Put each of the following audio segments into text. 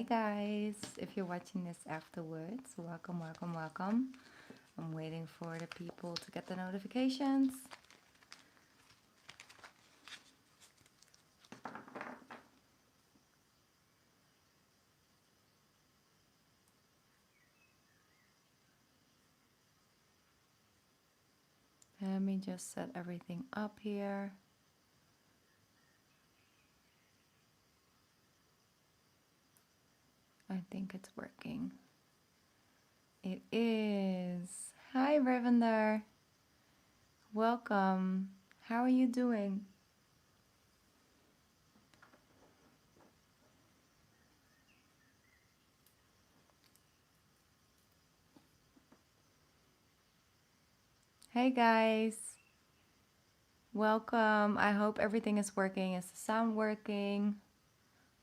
guys, if you're watching this afterwards, welcome, welcome, welcome. I'm waiting for the people to get the notifications. Let me just set everything up here. I think it's working. It is. Hi, Ravender. Welcome. How are you doing? Hey, guys. Welcome. I hope everything is working. Is the sound working?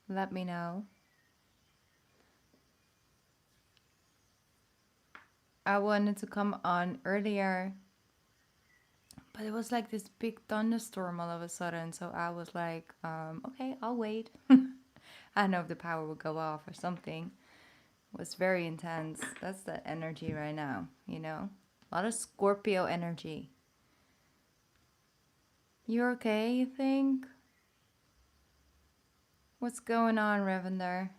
Let me know. I wanted to come on earlier, but it was like this big thunderstorm all of a sudden. So I was like, okay, I'll wait. I don't know if the power would go off or something. It was very intense. That's the energy right now, you know? A lot of Scorpio energy. You're okay, you think? What's going on, Ravender?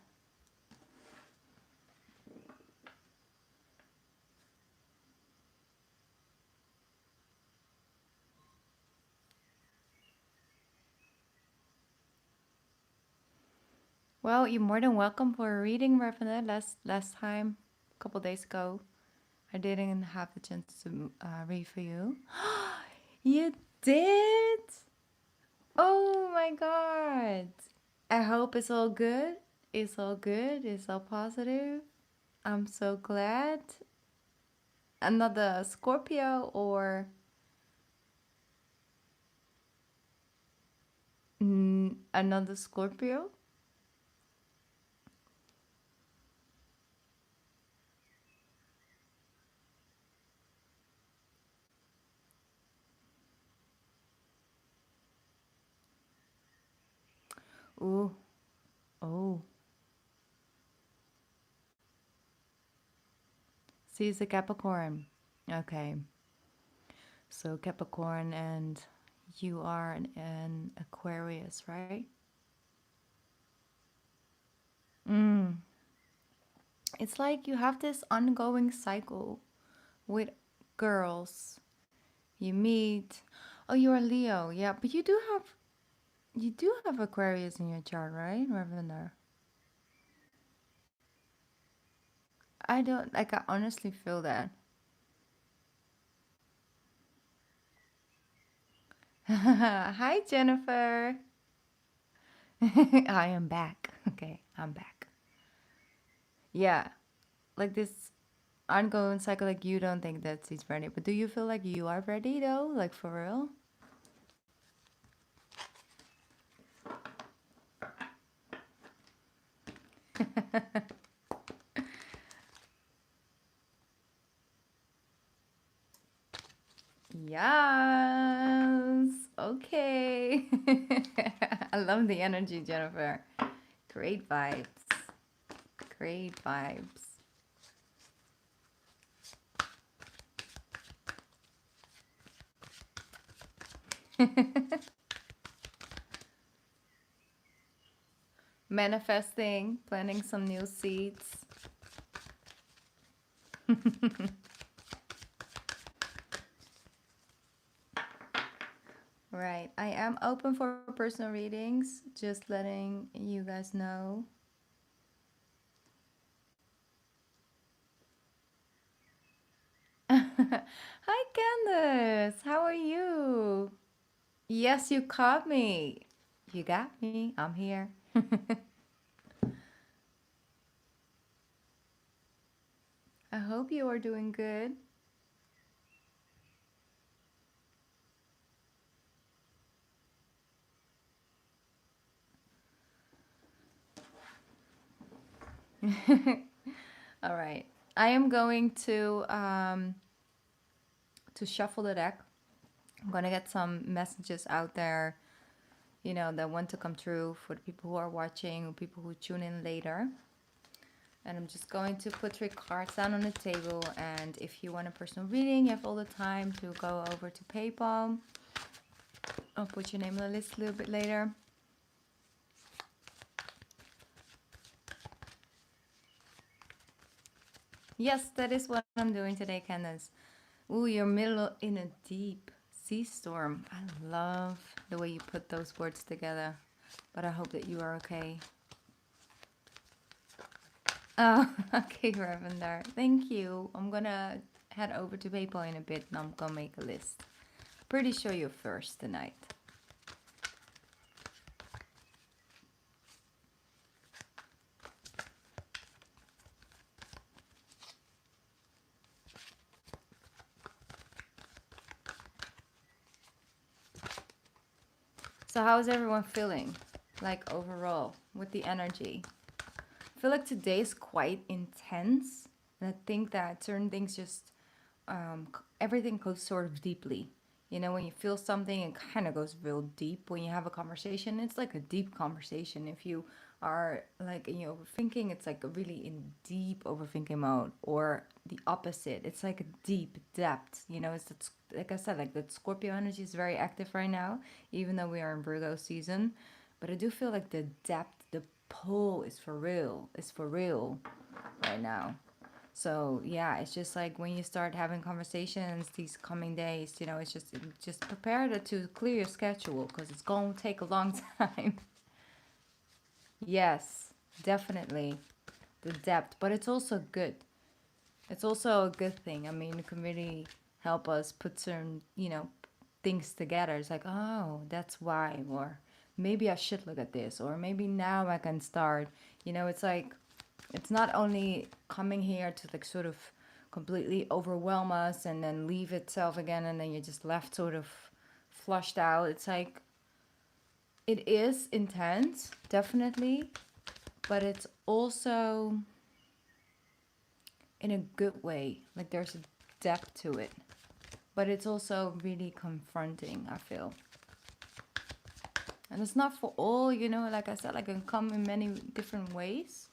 Well, you're more than welcome for a reading, Ravender. Last time, a couple days ago, I didn't have the chance to read for you. You did? Oh my god. I hope it's all good. It's all good. It's all positive. I'm so glad. Another Scorpio or another Scorpio? Ooh. Oh. See, it's a Capricorn. Okay. So Capricorn and you are an Aquarius, right? It's like you have this ongoing cycle with girls. You meet. Oh, you're a Leo. Yeah, but you do have Aquarius in your chart, right, Ravender? I don't like. I honestly feel that. Hi, Jennifer. I am back. Okay, I'm back. Yeah, like this ongoing cycle. Like you don't think that he's ready, but do you feel like you are ready though? Like for real? Yes. Okay. I love the energy, Jennifer. Great vibes. Great vibes. Manifesting, planting some new seeds. Right. I am open for personal readings, just letting you guys know. Hi, Candace. How are you? Yes, you caught me. You got me. I'm here. I hope you are doing good. All right. I am going to shuffle the deck. I'm gonna get some messages out there, you know, that want to come true for the people who are watching, or people who tune in later. And I'm just going to put 3 cards down on the table. And if you want a personal reading, you have all the time to go over to PayPal. I'll put your name on the list a little bit later. Yes, that is what I'm doing today, Candace. Ooh, you're middle in a deep sea storm. I love the way you put those words together. But I hope that you are okay. Oh, okay, Ravender. Thank you. I'm gonna head over to PayPal in a bit and I'm gonna make a list. Pretty sure you're first tonight. So how's everyone feeling? Like overall, with the energy? I feel like today's quite intense. And I think that certain things just, everything goes sort of deeply. You know, when you feel something, it kind of goes real deep. When you have a conversation, it's like a deep conversation. If you are like in your overthinking, it's like a really in deep overthinking mode. Or the opposite, it's like a deep depth. You know, it's that, like I said, like that Scorpio energy is very active right now, even though we are in Virgo season. But I do feel like the depth, the pull is for real. It's for real right now. So yeah, it's just like when you start having conversations these coming days, you know, it's just prepare to clear your schedule because it's going to take a long time. Yes, definitely the depth, but it's also good. It's also a good thing. I mean, it can really help us put certain, you know, things together. It's like, oh, that's why, or maybe I should look at this, or maybe now I can start. You know, it's like it's not only coming here to like sort of completely overwhelm us and then leave itself again and then you're just left sort of flushed out. It's like it is intense, definitely, but it's also in a good way. Like there's a depth to it, but it's also really confronting, I feel. And it's not for all, you know, like I said, like it can come in many different ways.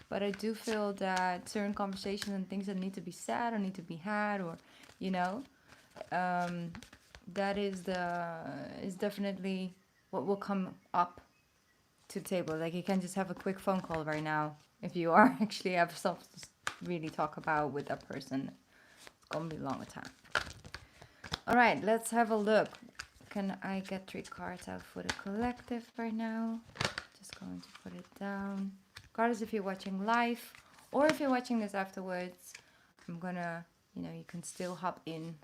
But I do feel that certain conversations and things that need to be said or need to be had, or, you know, that is definitely what will come up to the table. Like you can just have a quick phone call right now if you are actually have something to really talk about with that person. It's gonna be a longer time. All right, let's have a look. Can I get 3 cards out for the collective right now? Just going to put it down. Regardless if you're watching live or if you're watching this afterwards, I'm gonna, you know, you can still hop in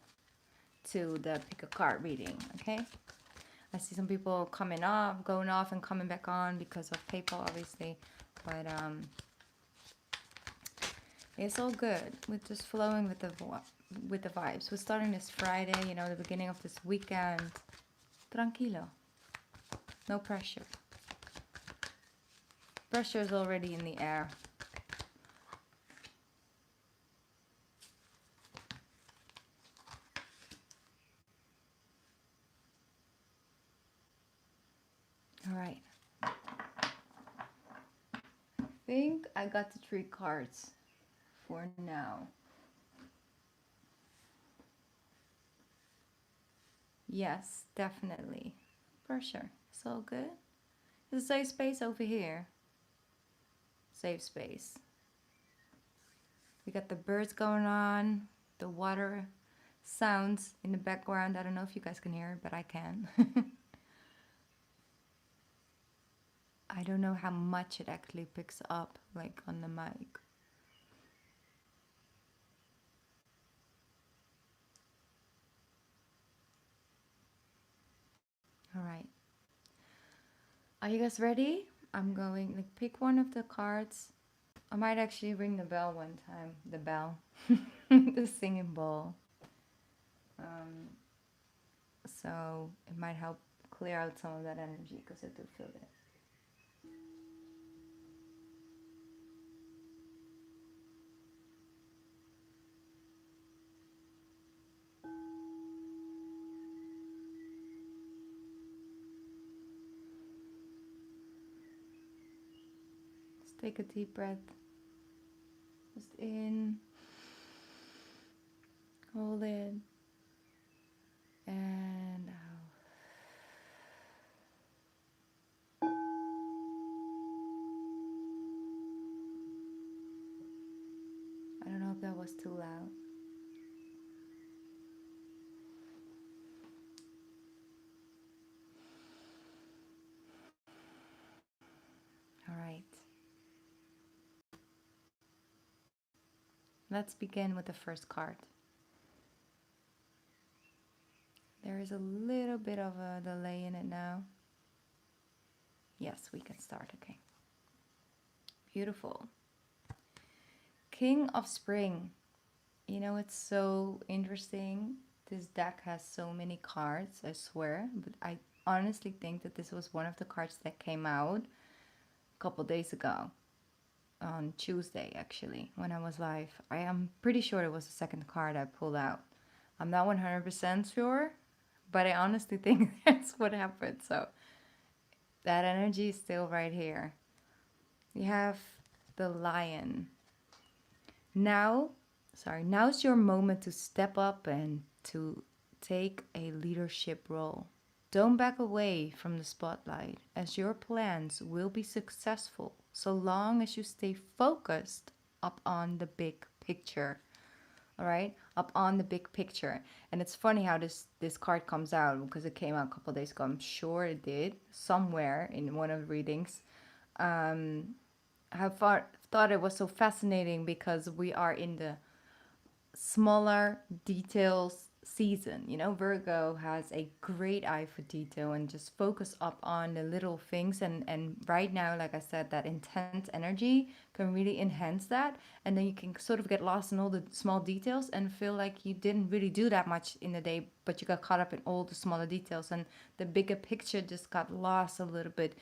to the pick a card reading, okay? I see some people coming off, going off and coming back on because of PayPal, obviously, but it's all good. We're just flowing with the vibes. We're starting this Friday, you know, the beginning of this weekend. Tranquilo. No pressure. Pressure is already in the air. All right. I think I got the 3 cards for now. Yes, definitely. Pressure. It's all good. There's a safe space over here. Safe space. We got the birds going on, the water sounds in the background. I don't know if you guys can hear it, but I can. I don't know how much it actually picks up, like on the mic. All right. Are you guys ready? I'm going like pick one of the cards. I might actually ring the bell one time. The bell, the singing bowl. So it might help clear out some of that energy because I do feel it. Just take a deep breath. Just in, hold it, and out. I don't know if that was too loud. All right. Let's begin with the first card. There is a little bit of a delay in it now. Yes, we can start. Okay. Beautiful. King of Spring. You know, it's so interesting. This deck has so many cards, I swear. But I honestly think that this was one of the cards that came out a couple days ago. On Tuesday, actually, when I was live. I am pretty sure it was the second card I pulled out. I'm not 100% sure, but I honestly think that's what happened. So that energy is still right here. You have the Lion. Now's your moment to step up and to take a leadership role. Don't back away from the spotlight, as your plans will be successful so long as you stay focused up on the big picture. All right, up on the big picture. And it's funny how this card comes out because it came out a couple of days ago. I'm sure it did somewhere in one of the readings. I thought it was so fascinating because we are in the smaller details season. You know, Virgo has a great eye for detail and just focus up on the little things. And right now, like I said, that intense energy can really enhance that. And then you can sort of get lost in all the small details and feel like you didn't really do that much in the day, but you got caught up in all the smaller details. And the bigger picture just got lost a little bit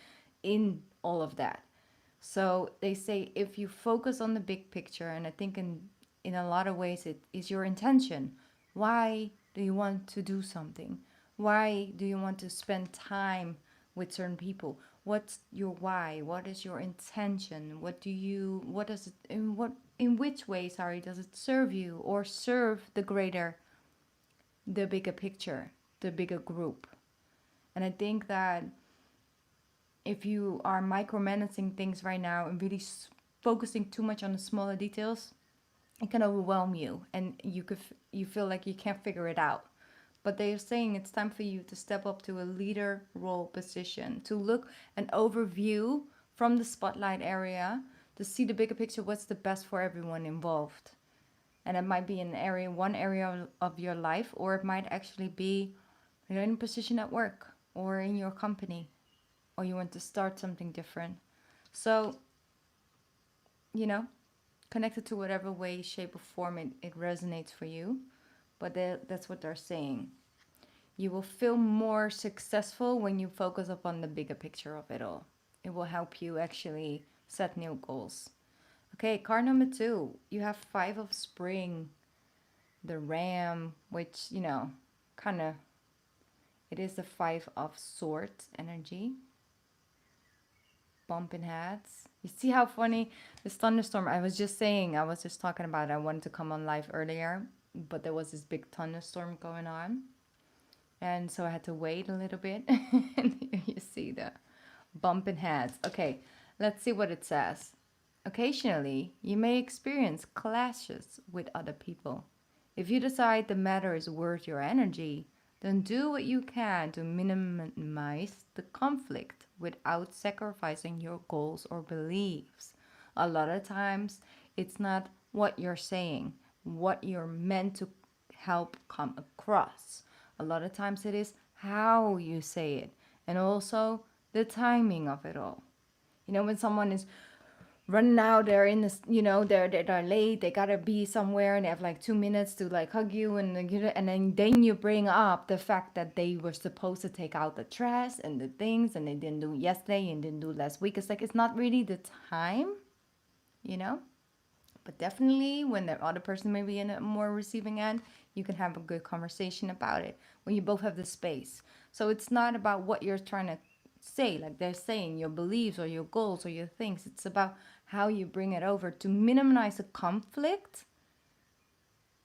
in all of that. So they say if you focus on the big picture, and I think in a lot of ways it is your intention. Why do you want to do something? Why do you want to spend time with certain people? What's your why? What is your intention? What does it in which way, sorry, does it serve you or serve the bigger picture, the bigger group? And I think that if you are micromanaging things right now and really focusing too much on the smaller details, it can overwhelm you, and you feel like you can't figure it out. But they are saying it's time for you to step up to a leader role position, to look an overview from the spotlight area, to see the bigger picture, what's the best for everyone involved. And it might be one area of your life, or it might actually be you're in a position at work or in your company, or you want to start something different. So, you know, connected to whatever way, shape, or form it resonates for you. But that's what they're saying. You will feel more successful when you focus upon the bigger picture of it all. It will help you actually set new goals. Okay, card number 2. You have 5 of Spring, the Ram, which, you know, kind of, it is the 5 of Swords energy. Bumping heads. You see how funny this thunderstorm, I was just talking about it. I wanted to come on live earlier, but there was this big thunderstorm going on. And so I had to wait a little bit. And you see the bumping heads. Okay, let's see what it says. Occasionally, you may experience clashes with other people. If you decide the matter is worth your energy, then do what you can to minimize the conflict without sacrificing your goals or beliefs. A lot of times, it's not what you're saying, what you're meant to help come across. A lot of times, it is how you say it, and also the timing of it all. You know, when someone is running out, they're in this, you know, they're late, they gotta be somewhere, and they have like 2 minutes to like hug you, and then you bring up the fact that they were supposed to take out the trash and the things, and they didn't do it yesterday and didn't do it last week. It's like it's not really the time, you know. But definitely when the other person may be in a more receiving end, you can have a good conversation about it when you both have the space. So it's not about what you're trying to say, like they're saying, your beliefs or your goals or your things. It's about how you bring it over to minimize the conflict,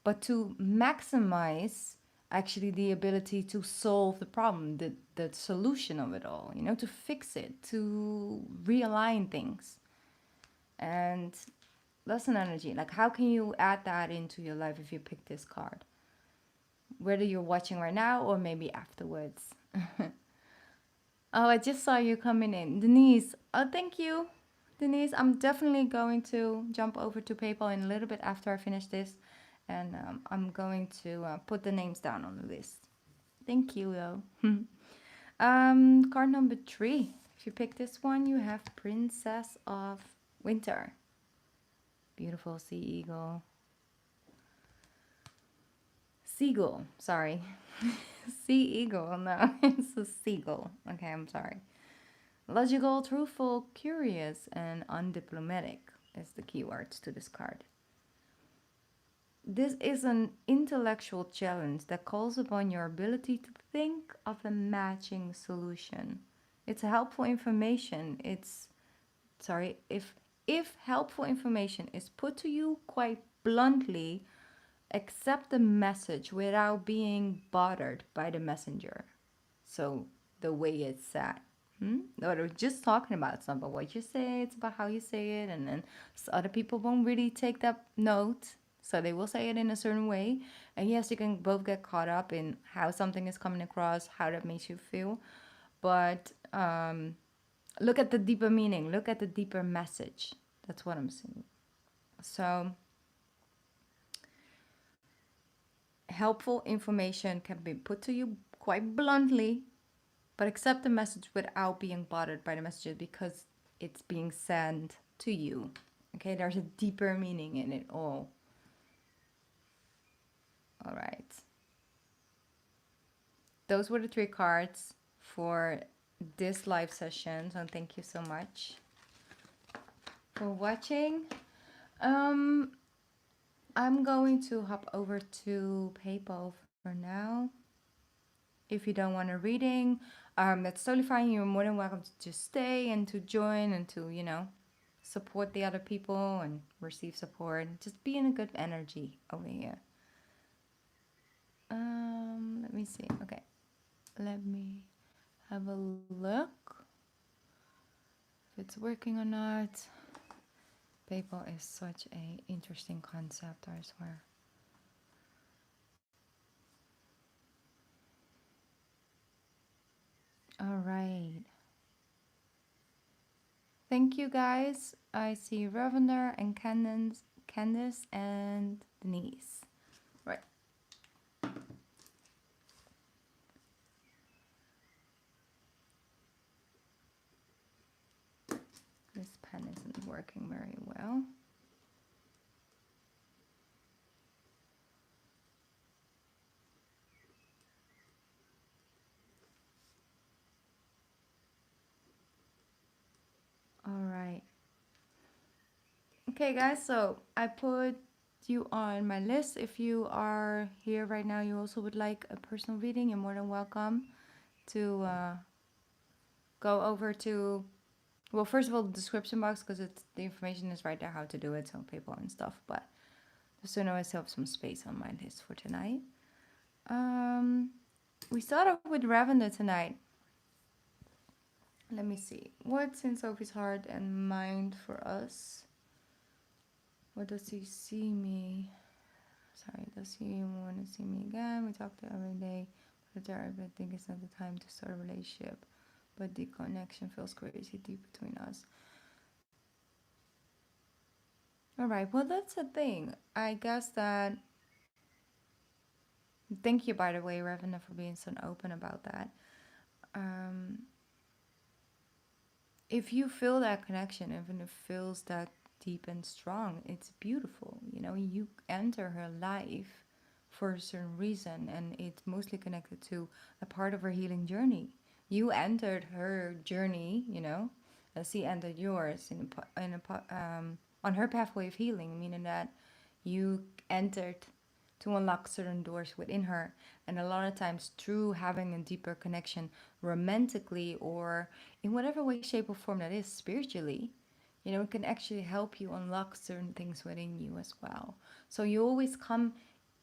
but to maximize actually the ability to solve the problem, the solution of it all, you know, to fix it, to realign things. And that's an energy. Like, how can you add that into your life if you pick this card? Whether you're watching right now or maybe afterwards. Oh, I just saw you coming in. Denise. Oh, thank you, Denise. I'm definitely going to jump over to PayPal in a little bit after I finish this. And I'm going to put the names down on the list. Thank you, though. Card number 3. If you pick this one, you have Princess of Winter. Beautiful sea eagle. Seagull, sorry. Sea eagle, no, it's a seagull. Okay, I'm sorry. Logical, truthful, curious, and undiplomatic is the keywords to this card. This is an intellectual challenge that calls upon your ability to think of a matching solution. It's helpful information. If helpful information is put to you quite bluntly, accept the message without being bothered by the messenger. So the way it's said. Or they're just talking about it's not about what you say, it's about how you say it, and then other people won't really take that note, so they will say it in a certain way. And yes, you can both get caught up in how something is coming across, how that makes you feel, but look at the deeper meaning, look at the deeper message. That's what I'm saying. So helpful information can be put to you quite bluntly, but accept the message without being bothered by the messages because it's being sent to you. Okay, there's a deeper meaning in it all. All right. Those were the 3 cards for this live session. So thank you so much for watching. I'm going to hop over to PayPal for now. If you don't want a reading, that's totally fine. You're more than welcome to just stay and to join and to, you know, support the other people and receive support. Just be in a good energy over here. Let me see. Okay. Let me have a look if it's working or not. PayPal is such a interesting concept, I swear. All right. Thank you guys. I see Ravender and Candice and Denise. Right. This pen isn't working very well. All right. Okay, guys, so I put you on my list. If you are here right now, you also would like a personal reading, you're more than welcome to go over to, well, first of all, the description box, because the information is right there how to do it, so PayPal and stuff. But just so you know, I still have some space on my list for tonight. We start off with Ravender tonight. Let me see. What's in Sophie's heart and mind for us? What does he see me? Sorry, does he want to see me again? We talk to every day, but I think it's not the time to start a relationship. But the connection feels crazy deep between us. Alright, well, that's the thing. I guess that. Thank you, by the way, Ravender, for being so open about that. If you feel that connection, even if it feels that deep and strong, it's beautiful. You know, you enter her life for a certain reason, and it's mostly connected to a part of her healing journey. You entered her journey, you know, as she entered yours on her pathway of healing, meaning that you entered to unlock certain doors within her. And a lot of times, through having a deeper connection romantically or in whatever way, shape, or form that is, spiritually, You know, it can actually help you unlock certain things within you as well. So you always come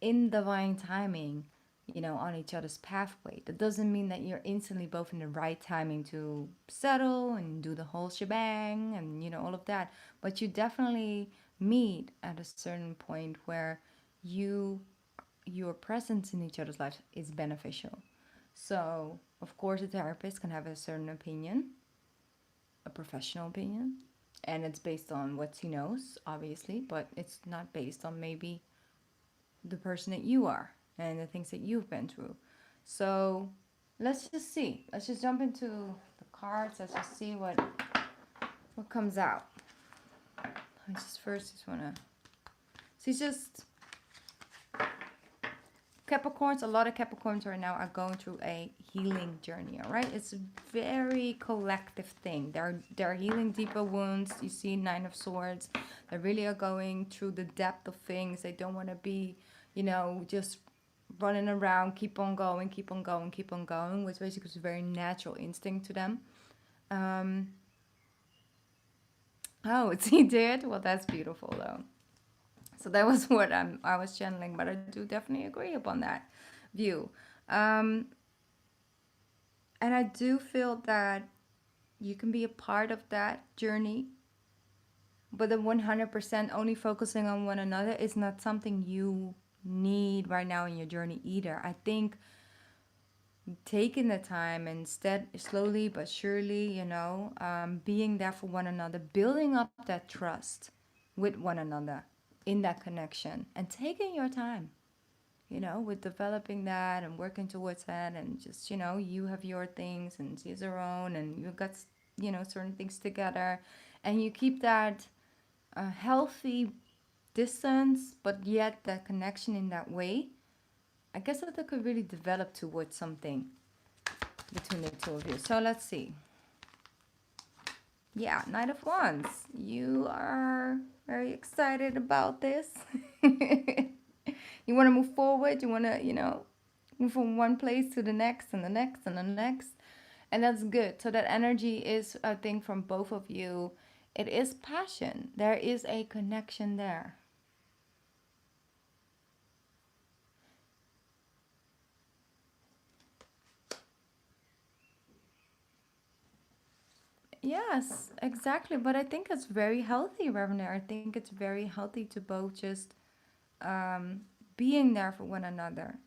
in divine timing, you know, on each other's pathway. That doesn't mean that you're instantly both in the right timing to settle and do the whole shebang and, you know, all of that. But you definitely meet at a certain point where you your presence in each other's lives is beneficial. So, of course, a therapist can have a certain opinion, a professional opinion, and it's based on what he knows, obviously, but it's not based on maybe the person that you are and the things that you've been through. So, let's just see. Let's just jump into the cards. Let's just see what comes out. I just want to. So, it's just Capricorns, a lot of Capricorns right now are going through a healing journey, all right? It's a very collective thing. They're healing deeper wounds. You see Nine of Swords. They really are going through the depth of things. They don't want to be, you know, just running around, keep on going, keep on going, keep on going, which basically is a very natural instinct to them. Oh, it's he did? Well, that's beautiful, though. So that was what I was channeling, but I do definitely agree upon that view. Um, and I do feel that you can be a part of that journey, but the 100% only focusing on one another is not something you need right now in your journey either. I think taking the time, instead, slowly but surely, you know, being there for one another, building up that trust with one another in that connection, and taking your time, you know, with developing that and working towards that, and just, you know, you have your things and she has her own, and you've got, you know, certain things together, and you keep that healthy distance, but yet that connection in that way. I guess that they could really develop towards something between the two of you. So let's see. Yeah, Knight of Wands. You are very excited about this. You want to move forward. You want to, you know, move from one place to the next and the next and the next. And that's good. So that energy is, I think, from both of you. It is passion. There is a connection there. Yes, exactly. But I think it's very healthy, Reverend. I think it's very healthy to both just um, being there for one another.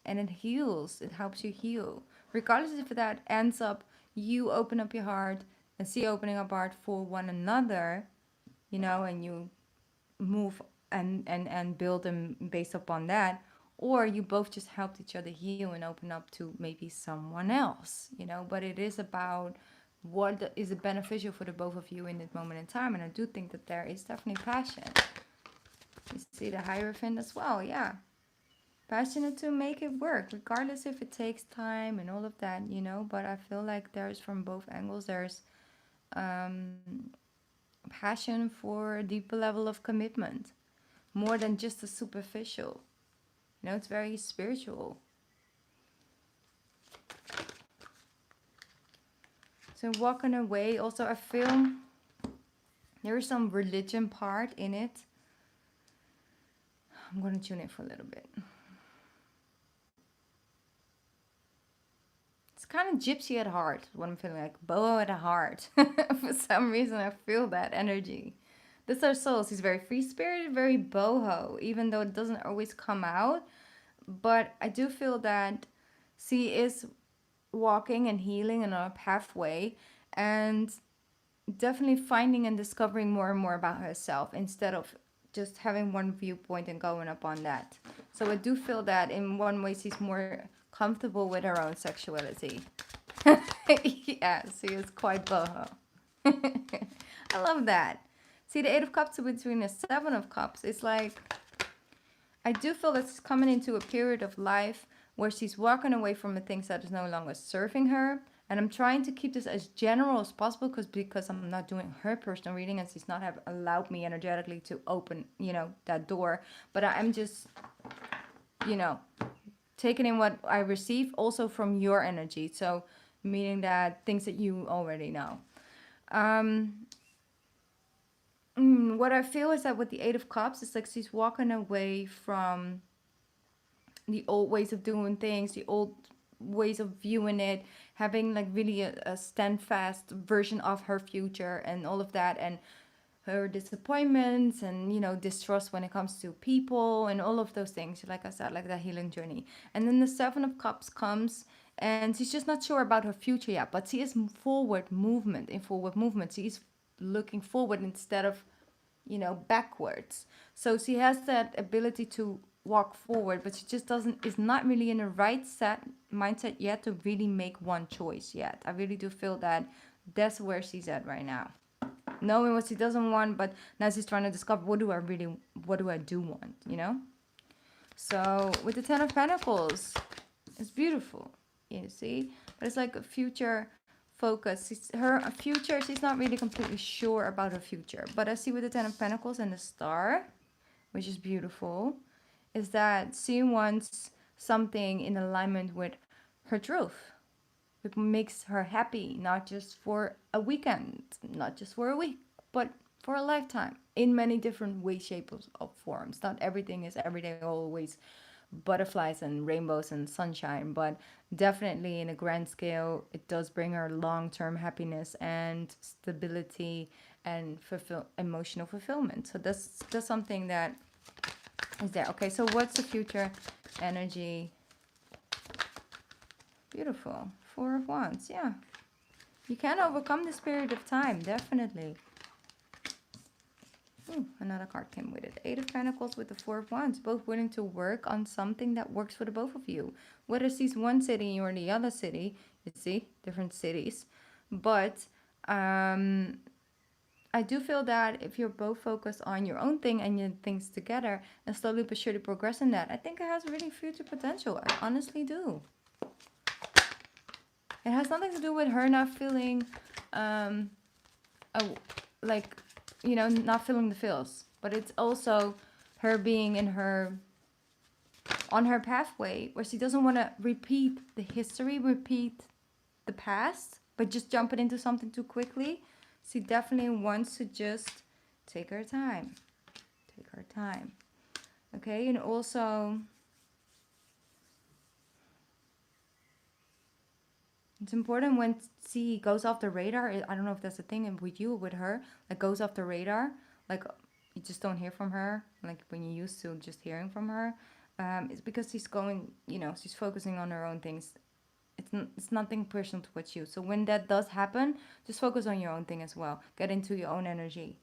And it heals, it helps you heal. Regardless if that ends up you open up your heart and see opening up heart for one another, you know, and you move and build them based upon that, or you both just helped each other heal and open up to maybe someone else, you know. But it is about what is beneficial for the both of you in this moment in time. And I do think that there is definitely passion. You see the Hierophant as well, yeah. Passionate to make it work, regardless if it takes time and all of that, you know. But I feel like there's, from both angles, there's um, passion for a deeper level of commitment, more than just a superficial. You know, it's very spiritual. So walking away, also I feel there is some religion part in it. I'm going to tune in for a little bit. It's kind of gypsy at heart, what I'm feeling, like boho at heart. For some reason, I feel that energy. This are souls. He's very free spirited, very boho, even though it doesn't always come out. But I do feel that she is walking and healing in a pathway, and definitely finding and discovering more and more about herself, instead of just having one viewpoint and going up on that. So I do feel that in one way she's more comfortable with her own sexuality. Yeah, she is quite boho. I love that. See, the Eight of Cups between the Seven of Cups. It's like, I do feel that she's coming into a period of life where she's walking away from the things that is no longer serving her. And I'm trying to keep this as general as possible, because I'm not doing her personal reading, and she's not have allowed me energetically to open, you know, that door. But I'm just, you know, taking in what I receive also from your energy. So meaning that things that you already know. What I feel is that with the Eight of Cups, it's like she's walking away from the old ways of doing things, the old ways of viewing it, having like really a standfast version of her future and all of that, and her disappointments and distrust when it comes to people and all of those things. Like I said, like that healing journey. And then the Seven of Cups comes, and she's just not sure about her future yet, but she is forward movement. In forward movement, she is looking forward instead of backwards. So she has that ability to walk forward, but she just doesn't is not really in the right mindset yet to really make one choice yet. I really do feel that that's where she's at right now, knowing what she doesn't want, but now she's trying to discover what do I do want, So with the Ten of Pentacles, it's beautiful, you see, but it's like a future focus. Her future, she's not really completely sure about her future, but I see with the Ten of Pentacles and the Star, which is beautiful, is that she wants something in alignment with her truth. It makes her happy, not just for a weekend, not just for a week, but for a lifetime in many different ways, shapes, or forms. Not everything is every day, always butterflies and rainbows and sunshine, but definitely in a grand scale, it does bring her long-term happiness and stability and emotional fulfillment. So that's something that is there. Okay, so what's the future energy? Beautiful. Four of Wands, yeah. You can overcome this period of time, definitely. Ooh, another card came with it. Eight of Pentacles with the Four of Wands. Both willing to work on something that works for the both of you. Whether she's one city or the other city, you see, different cities. But I do feel that if you're both focused on your own thing and your things together and slowly but surely progress in that, I think it has really future potential. I honestly do. It has nothing to do with her not feeling, like, not feeling the feels. But it's also her being on her pathway where she doesn't want to repeat the history, repeat the past, but just jump it into something too quickly. She definitely wants to just take her time. Take her time. Okay, and also it's important when she goes off the radar. I don't know if that's a thing with you or with her. Like goes off the radar. Like you just don't hear from her. Like when you used to just hearing from her. It's because she's going, she's focusing on her own things. It's nothing personal towards you. So when that does happen, just focus on your own thing as well. Get into your own energy.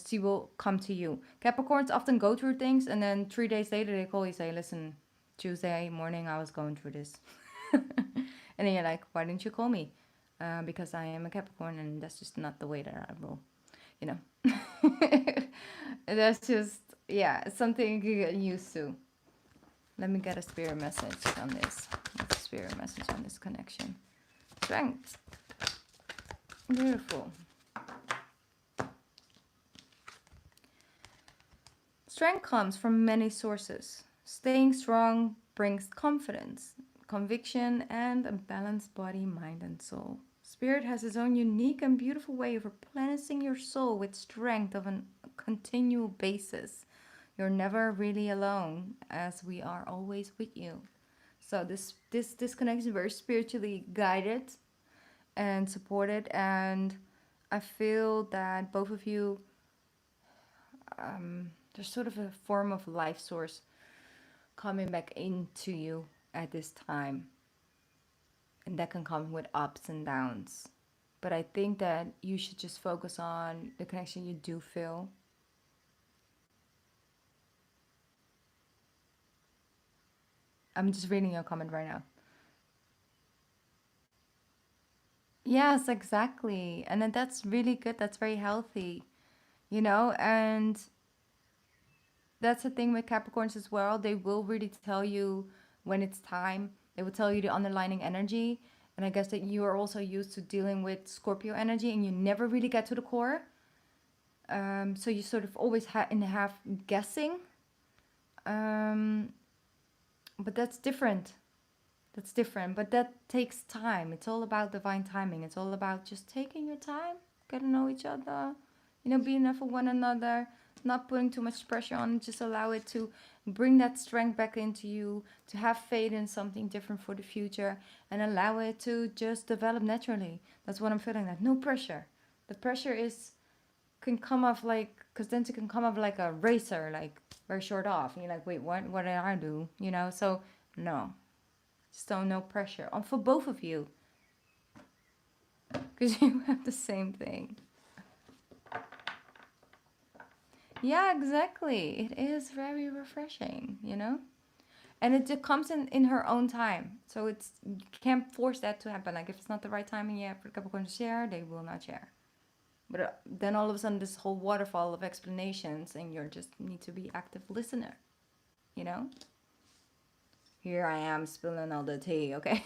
She will come to you. Capricorns often go through things and then 3 days later they call you, say, listen, Tuesday morning I was going through this. And then you're like, why didn't you call me? Because I am a Capricorn and that's just not the way that I roll. That's just, yeah, it's something you get used to. Let me get a spirit message on this. What's a spirit message on this connection? Strength. Beautiful. Strength comes from many sources. Staying strong brings confidence, conviction, and a balanced body, mind, and soul. Spirit has its own unique and beautiful way of replenishing your soul with strength of a continual basis. You're never really alone, as we are always with you. So this connection is very spiritually guided and supported, and I feel that both of you, there's sort of a form of life source coming back into you at this time, and that can come with ups and downs. But I think that you should just focus on the connection you do feel. I'm just reading your comment right now. Yes, exactly. And then that's really good. That's very healthy, and that's the thing with Capricorns as well. They will really tell you when it's time. They will tell you the underlying energy. And I guess that you are also used to dealing with Scorpio energy and you never really get to the core. So you sort of always in half guessing. But that's different. That's different. But that takes time. It's all about divine timing. It's all about just taking your time, get to know each other, You know, be enough for one another, not putting too much pressure on it. Just allow it to bring that strength back into you, to have faith in something different for the future, and allow it to just develop naturally. That's what I'm feeling. That no pressure. The pressure is can come off like, because then it can come off like a racer, like very short off. And you're like, wait, what did I do? You know, so no, just don't, no pressure on for both of you, because you have the same thing. Yeah, exactly. It is very refreshing, you know? And it just comes in her own time. So it's, you can't force that to happen. Like if it's not the right timing yet for the Capricorn to share, they will not share. But then all of a sudden this whole waterfall of explanations and you're just need to be active listener, you know? Here I am spilling all the tea, okay?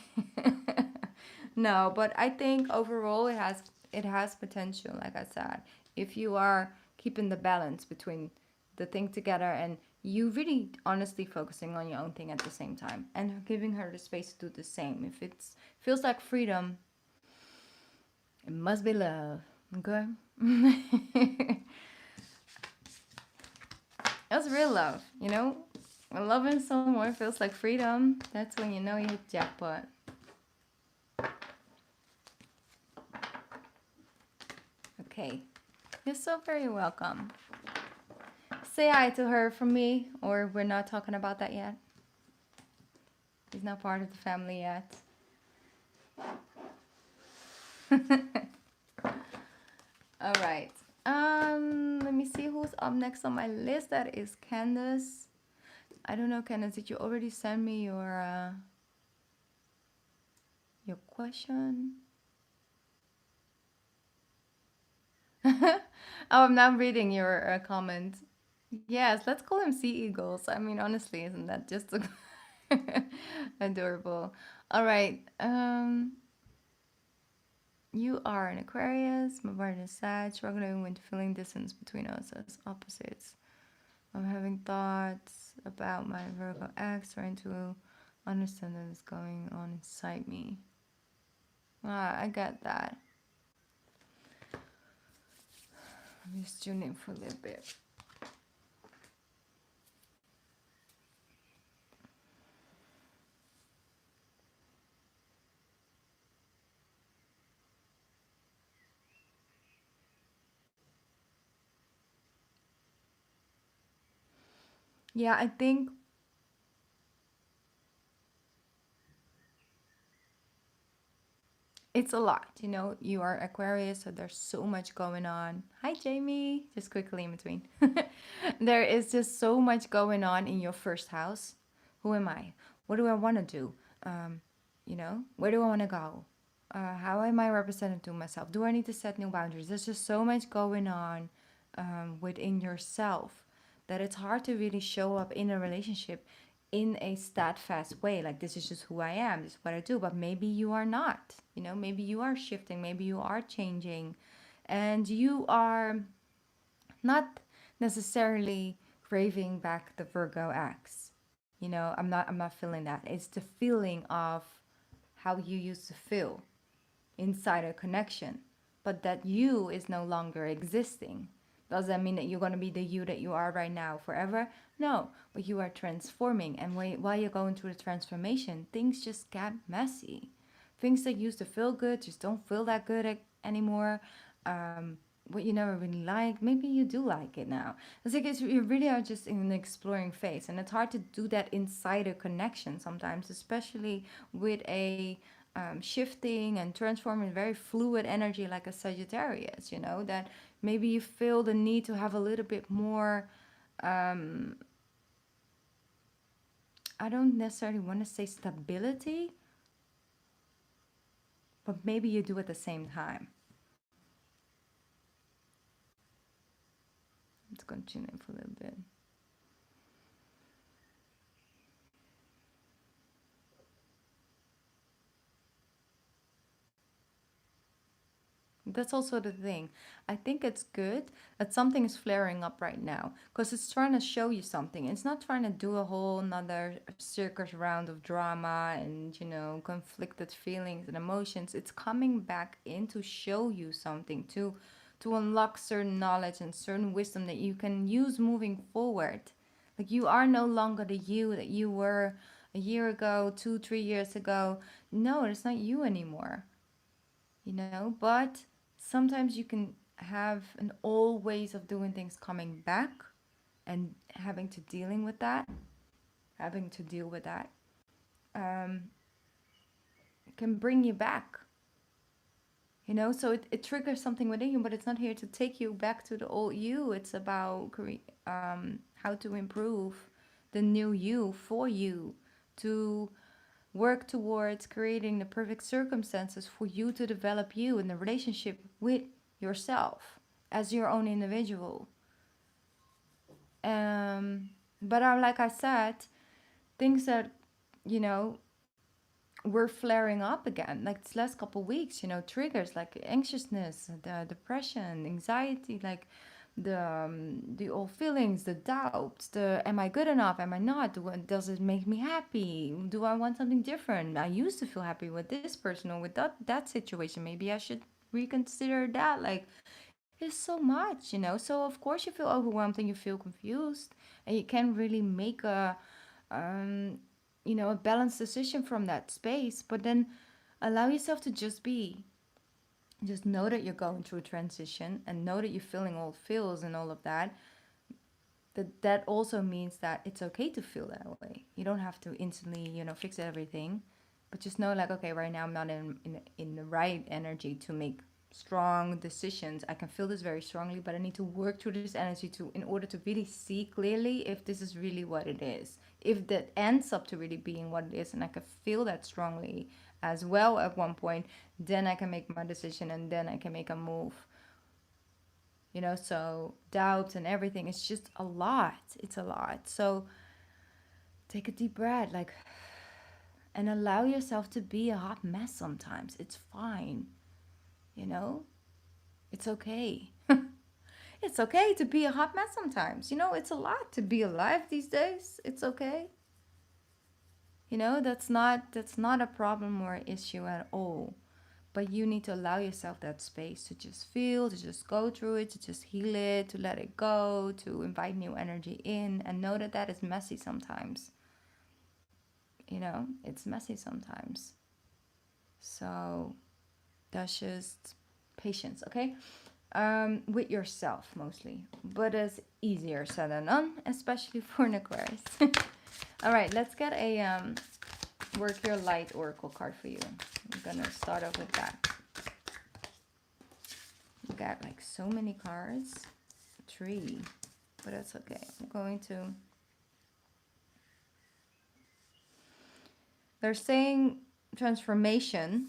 No, but I think overall it has potential, like I said. If you are keeping the balance between the thing together and you really honestly focusing on your own thing at the same time and giving her the space to do the same. If it feels like freedom, it must be love, okay? That's real love, you know? When loving someone feels like freedom, that's when you know you hit jackpot. Okay. You're so very welcome. Say hi to her from me, or we're not talking about that yet. He's not part of the family yet. All right. Let me see who's up next on my list. That is Candace. I don't know, Candace, did you already send me your question? Oh, I'm now reading your comment. Yes, let's call him Sea Eagles. I mean, honestly, isn't that just adorable? All right. You are an Aquarius. My partner is sad, struggling with feeling distance between us as opposites. I'm having thoughts about my Virgo ex, trying to understand what is going on inside me. Ah, I get that. I'm just tuning for a little bit. Yeah, I think it's a lot. You know, you are Aquarius, so there's so much going on. Hi, Jamie. Just quickly in between. There is just so much going on in your first house. Who am I? What do I want to do? Um, you know, where do I want to go? How am I representing to myself? Do I need to set new boundaries? There's just so much going on within yourself that it's hard to really show up in a relationship in a steadfast way. Like, this is just who I am, this is what I do. But maybe you are not. You know, maybe you are shifting, maybe you are changing, and you are not necessarily craving back the Virgo X. You know, I'm not feeling that. It's the feeling of how you used to feel inside a connection, but that you is no longer existing. Does that mean that you're going to be the you that you are right now forever? No, but you are transforming, and while you're going through the transformation, things just get messy. Things that used to feel good just don't feel that good anymore. What you never really liked, maybe you do like it now. It's like you really are just in an exploring phase, and it's hard to do that inside a connection sometimes, especially with a shifting and transforming very fluid energy like a Sagittarius. You know that maybe you feel the need to have a little bit more. I don't necessarily want to say stability, but maybe you do at the same time. Let's continue for a little bit. That's also the thing. I think it's good that something is flaring up right now because it's trying to show you something. It's not trying to do a whole another circus round of drama and, you know, conflicted feelings and emotions. It's coming back in to show you something, to unlock certain knowledge and certain wisdom that you can use moving forward. Like you are no longer the you that you were a year ago, 2, 3 years ago. No, it's not you anymore, you know? But sometimes you can have an old ways of doing things coming back and having to deal with that, um, can bring you back, you know? So it triggers something within you, but it's not here to take you back to the old you. It's about how to improve the new you for you, to work towards creating the perfect circumstances for you to develop you in the relationship with yourself as your own individual. But like I said, things that, you know, were flaring up again, like this last couple weeks, you know, triggers like anxiousness, the depression, anxiety, like the old feelings, the doubts, the am I good enough, am I not, does it make me happy, do I want something different, I used to feel happy with this person or with that situation, maybe I should reconsider that. Like it's so much, you know, so of course you feel overwhelmed and you feel confused, and you can't really make um you know, a balanced decision from that space. But then allow yourself to just be, just know that you're going through a transition and know that you're feeling all feels and all of that. That also means that it's okay to feel that way. You don't have to instantly, you know, fix everything, but just know like, okay, right now I'm not in the right energy to make strong decisions. I can feel this very strongly, but I need to work through this energy to, in order to really see clearly if this is really what it is, if that ends up to really being what it is, and I can feel that strongly as well at one point, then I can make my decision and then I can make a move, you know. So doubts and everything, it's just a lot, it's a lot. So take a deep breath, like, and allow yourself to be a hot mess sometimes. It's fine, you know, it's okay. It's okay to be a hot mess sometimes, you know. It's a lot to be alive these days. It's okay, you know. That's not a problem or an issue at all. But you need to allow yourself that space to just feel, to just go through it, to just heal it, to let it go, to invite new energy in, and know that that is messy sometimes. You know, it's messy sometimes. So that's just patience, okay? With yourself mostly, but it's easier said than done, especially for an Aquarius. All right, let's get a work your light oracle card for you. I'm gonna start off with that. We got like so many cards, 3, but that's okay. I'm going to. They're saying transformation.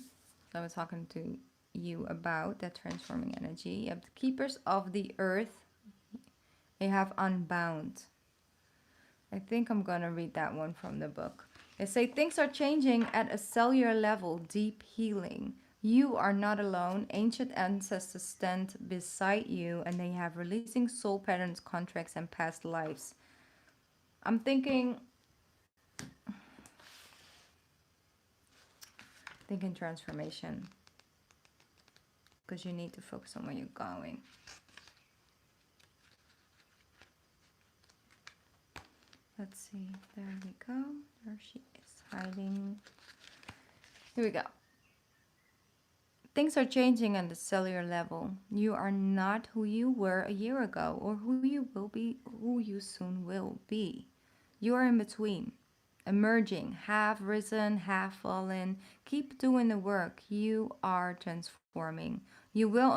So I was talking to you about that transforming energy. You have the keepers of the earth. They have unbound. I think I'm gonna read that one from the book. They say things are changing at a cellular level, deep healing. You are not alone. Ancient ancestors stand beside you and they have releasing soul patterns, contracts, and past lives. I'm thinking transformation, because you need to focus on where you're going. Let's see. There we go. There she is hiding. Here we go. Things are changing on the cellular level. You are not who you were a year ago or who you will be, who you soon will be. You are in between, emerging, half risen, half fallen. Keep doing the work. You are transforming. You will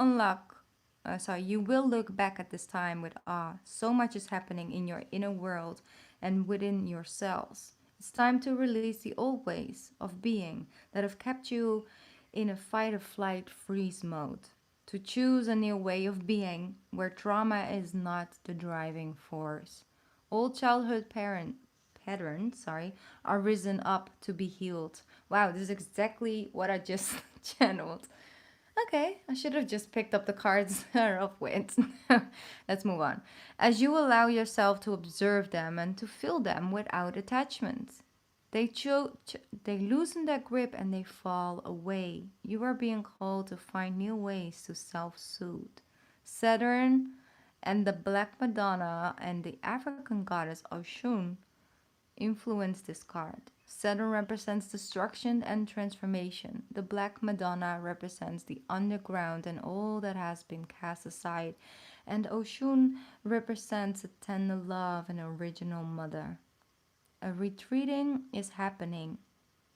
you will look back at this time with awe. So much is happening in your inner world and within yourselves. It's time to release the old ways of being that have kept you in a fight or flight freeze mode. To choose a new way of being where trauma is not the driving force. Old childhood patterns, are risen up to be healed. Wow, this is exactly what I just channeled. Okay, I should have just picked up the cards off with. Let's move on. As you allow yourself to observe them and to feel them without attachment, they loosen their grip and they fall away. You are being called to find new ways to self-soothe, Saturn and the Black Madonna and the African goddess Oshun influence this card. Saturn represents destruction and transformation. The Black Madonna represents the underground and all that has been cast aside. And Oshun represents a tender love and original mother. A retreating is happening,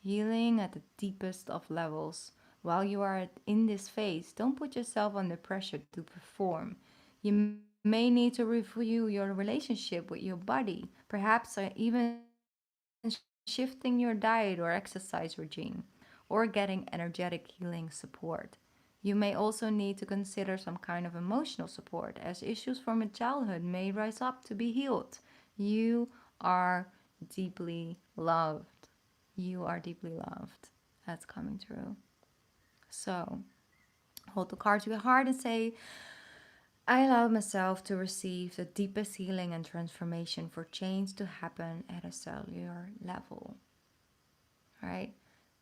healing at the deepest of levels. While you are in this phase, don't put yourself under pressure to perform. You may need to review your relationship with your body, perhaps even shifting your diet or exercise regime, or getting energetic healing support. You may also need to consider some kind of emotional support, as issues from a childhood may rise up to be healed. You are deeply loved. You are deeply loved. That's coming true. So, hold the card to your heart and say, I allow myself to receive the deepest healing and transformation for change to happen at a cellular level. Right?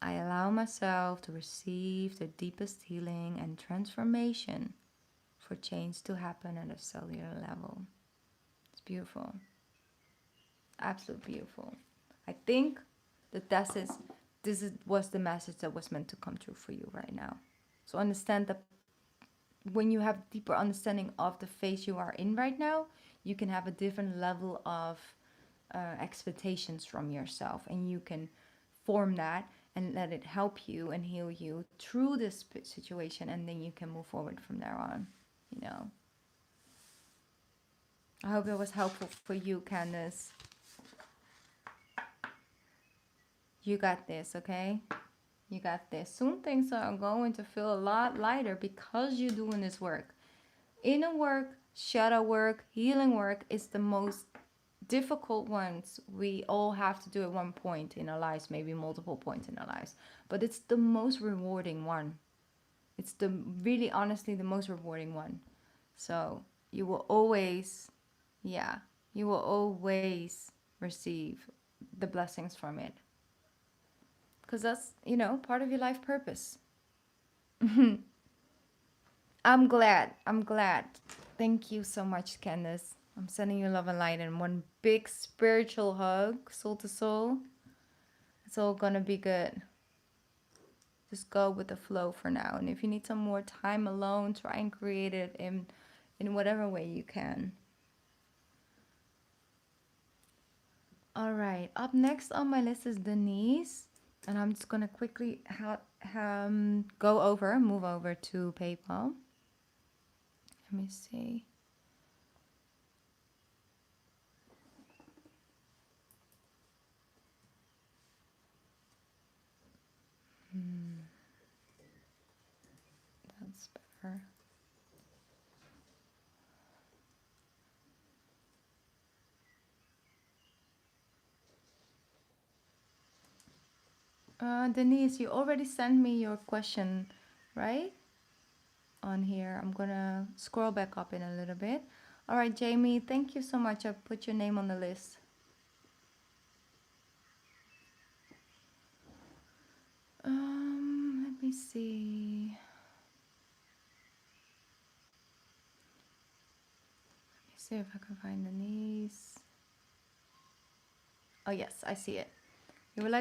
I allow myself to receive the deepest healing and transformation for change to happen at a cellular level. It's beautiful. Absolutely beautiful. I think that was the message that was meant to come true for you right now. So understand that when you have deeper understanding of the phase you are in right now, you can have a different level of expectations from yourself, and you can form that and let it help you and heal you through this situation, and then you can move forward from there on. You know. I hope it was helpful for you, Candace. You got this, okay? You got this. Soon things are going to feel a lot lighter because you're doing this work. Inner work, shadow work, healing work is the most difficult ones we all have to do at one point in our lives, maybe multiple points in our lives. But it's the most rewarding one. It's the really honestly the most rewarding one. So you will always, you will always receive the blessings from it. Because that's, part of your life purpose. I'm glad. I'm glad. Thank you so much, Candace. I'm sending you love and light and one big spiritual hug, soul to soul. It's all gonna be good. Just go with the flow for now. And if you need some more time alone, try and create it in whatever way you can. All right. Up next on my list is Denise. And I'm just gonna quickly move over to PayPal. Let me see. That's better. Denise, you already sent me your question, right? On here. I'm gonna scroll back up in a little bit. All right, Jamie, thank you so much. I put your name on the list. Let me see. Let me see if I can find Denise. Oh yes, I see it. You would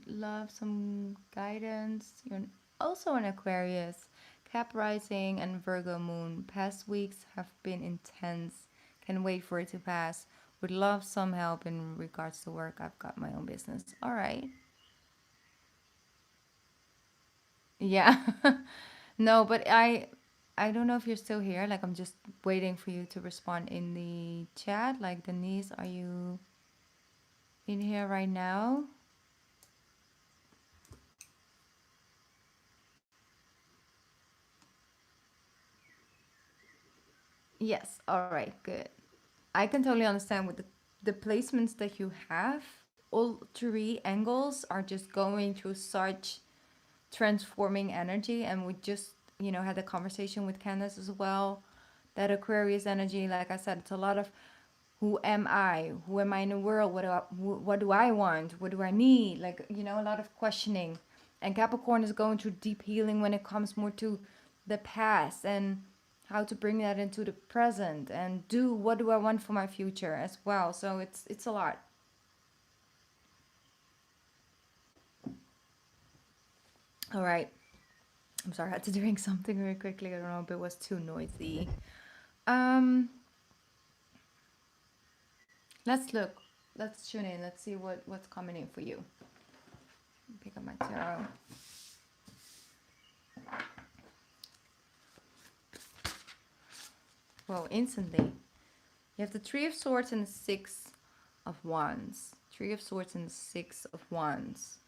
love some guidance. You're also an Aquarius, Cap rising and Virgo moon. Past weeks have been intense. Can wait for it to pass. Would love some help in regards to work. I've got my own business. All right. Yeah. No, but I don't know if you're still here. Like I'm just waiting for you to respond in the chat. Like Denise, are you in here right now? Yes. All right. Good. I can totally understand with the placements that you have. All three angles are just going through such transforming energy, and we just had a conversation with Candace as well. That Aquarius energy, like I said, it's a lot of who am I? Who am I in the world? What do I want? What do I need? Like a lot of questioning. And Capricorn is going through deep healing when it comes more to the past and how to bring that into the present and do what do I want for my future as well. So it's a lot. All right. I'm sorry, I had to drink something very quickly. I don't know if it was too noisy. Um, let's look. Let's tune in. Let's see what's coming in for you. Pick up my tarot. Well, instantly. You have the Three of Swords and the Six of Wands. Three of Swords and the Six of Wands.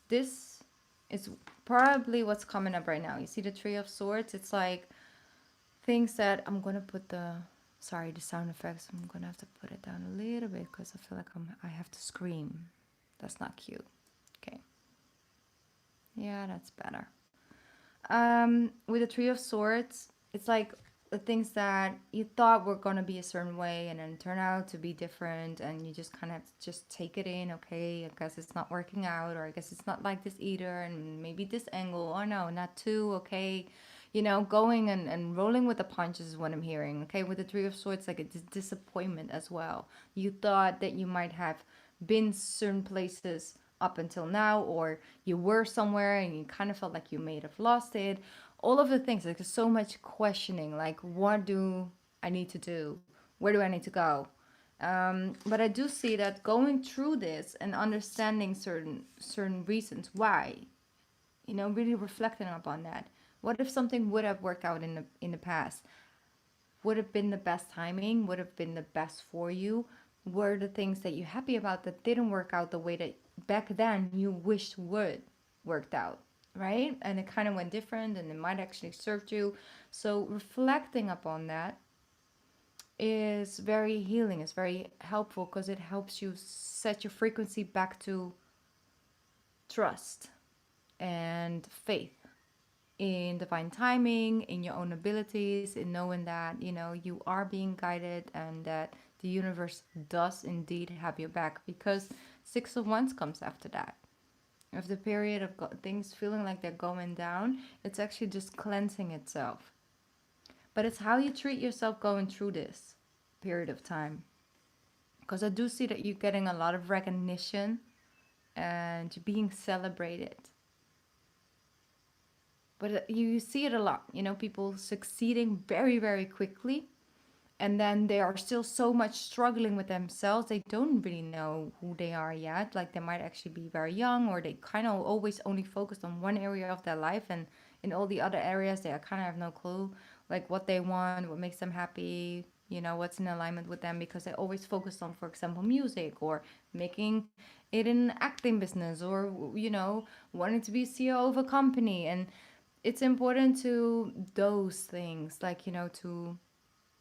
This is probably what's coming up right now. You see the Three of Swords? It's like things that I'm going to put the... Sorry, the sound effects. I'm going to have to put it down a little bit because I feel like I have to scream. That's not cute. Okay. Yeah, that's better. With the Three of Swords, it's like the things that you thought were gonna be a certain way and then turn out to be different, and you just kind of just take it in. Okay, I guess it's not working out, or I guess it's not like this either, and maybe this angle, or no, not too. Okay, you know, going and rolling with the punches is what I'm hearing. Okay, with the Three of Swords, like it's disappointment as well. You thought that you might have been certain places up until now, or you were somewhere and you kind of felt like you may have lost it. All of the things, like there's so much questioning, like what do I need to do, where do I need to go. But I do see that going through this and understanding certain reasons why, you know, really reflecting upon that. What if something would have worked out in the past? Would have been the best timing, would have been the best for you? Were the things that you're happy about that didn't work out the way that back then you wished would worked out, right? And it kind of went different and it might actually served you. So reflecting upon that is very healing, it's very helpful because it helps you set your frequency back to trust and faith in divine timing, in your own abilities, in knowing that, you know, you are being guided and that the universe does indeed have your back, because Six of Wands comes after that. If the period of things feeling like they're going down, it's actually just cleansing itself. But it's how you treat yourself going through this period of time. Because I do see that you're getting a lot of recognition and being celebrated. But you see it a lot, you know, people succeeding very, very quickly. And then they are still so much struggling with themselves. They don't really know who they are yet. Like they might actually be very young, or they kind of always only focused on one area of their life. And in all the other areas, they kind of have no clue, like what they want, what makes them happy, you know, what's in alignment with them, because they always focus on, for example, music or making it in acting business, or, you know, wanting to be CEO of a company. And it's important to those things, like, you know, to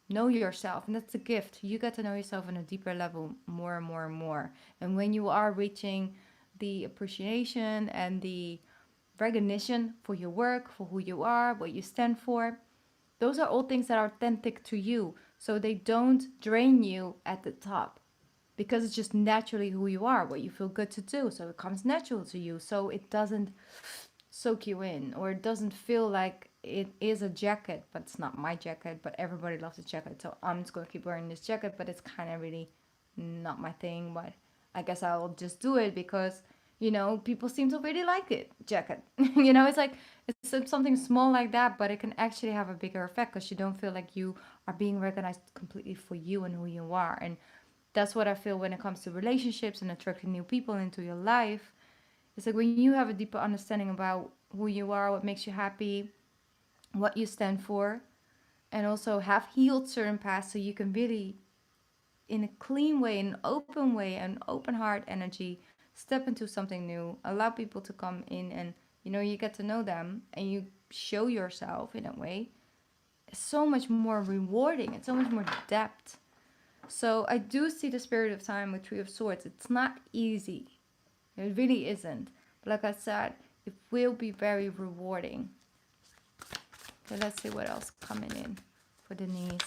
know yourself. And that's a gift. You get to know yourself on a deeper level more and more and more. And when you are reaching the appreciation and the recognition for your work, for who you are, what you stand for, those are all things that are authentic to you. So they don't drain you at the top, because it's just naturally who you are, what you feel good to do. So it comes natural to you. So it doesn't soak you in, or it doesn't feel like it is a jacket, but it's not my jacket, but everybody loves a jacket, so I'm just gonna keep wearing this jacket, but it's kind of really not my thing. But I guess I'll just do it because, you know, people seem to really like it jacket. You know, it's like it's something small like that, but it can actually have a bigger effect because you don't feel like you are being recognized completely for you and who you are. And that's what I feel when it comes to relationships and attracting new people into your life. It's like when you have a deeper understanding about who you are, what makes you happy, what you stand for, and also have healed certain paths, so you can really, in a clean way, in an open way, an open heart energy, step into something new, allow people to come in, and, you know, you get to know them and you show yourself in a way. It's so much more rewarding. It's so much more depth. So I do see the spirit of time with Three of Swords. It's not easy. It really isn't. But like I said, it will be very rewarding. Okay, let's see what else coming in for Denise.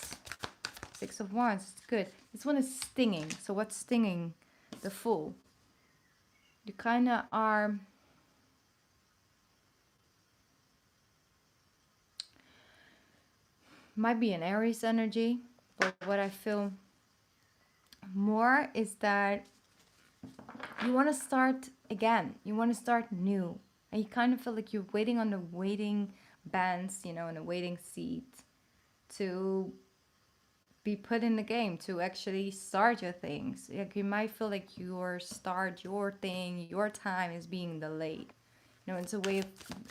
Six of Wands, it's good. This one is stinging. So what's stinging? The Fool. You kind of are... Might be an Aries energy, but what I feel more is that you want to start again. You want to start new. And you kind of feel like you're waiting on the waiting bands, you know, in a waiting seat to be put in the game, to actually start your things. Like you might feel like your start, your thing, your time is being delayed. You know, it's a way of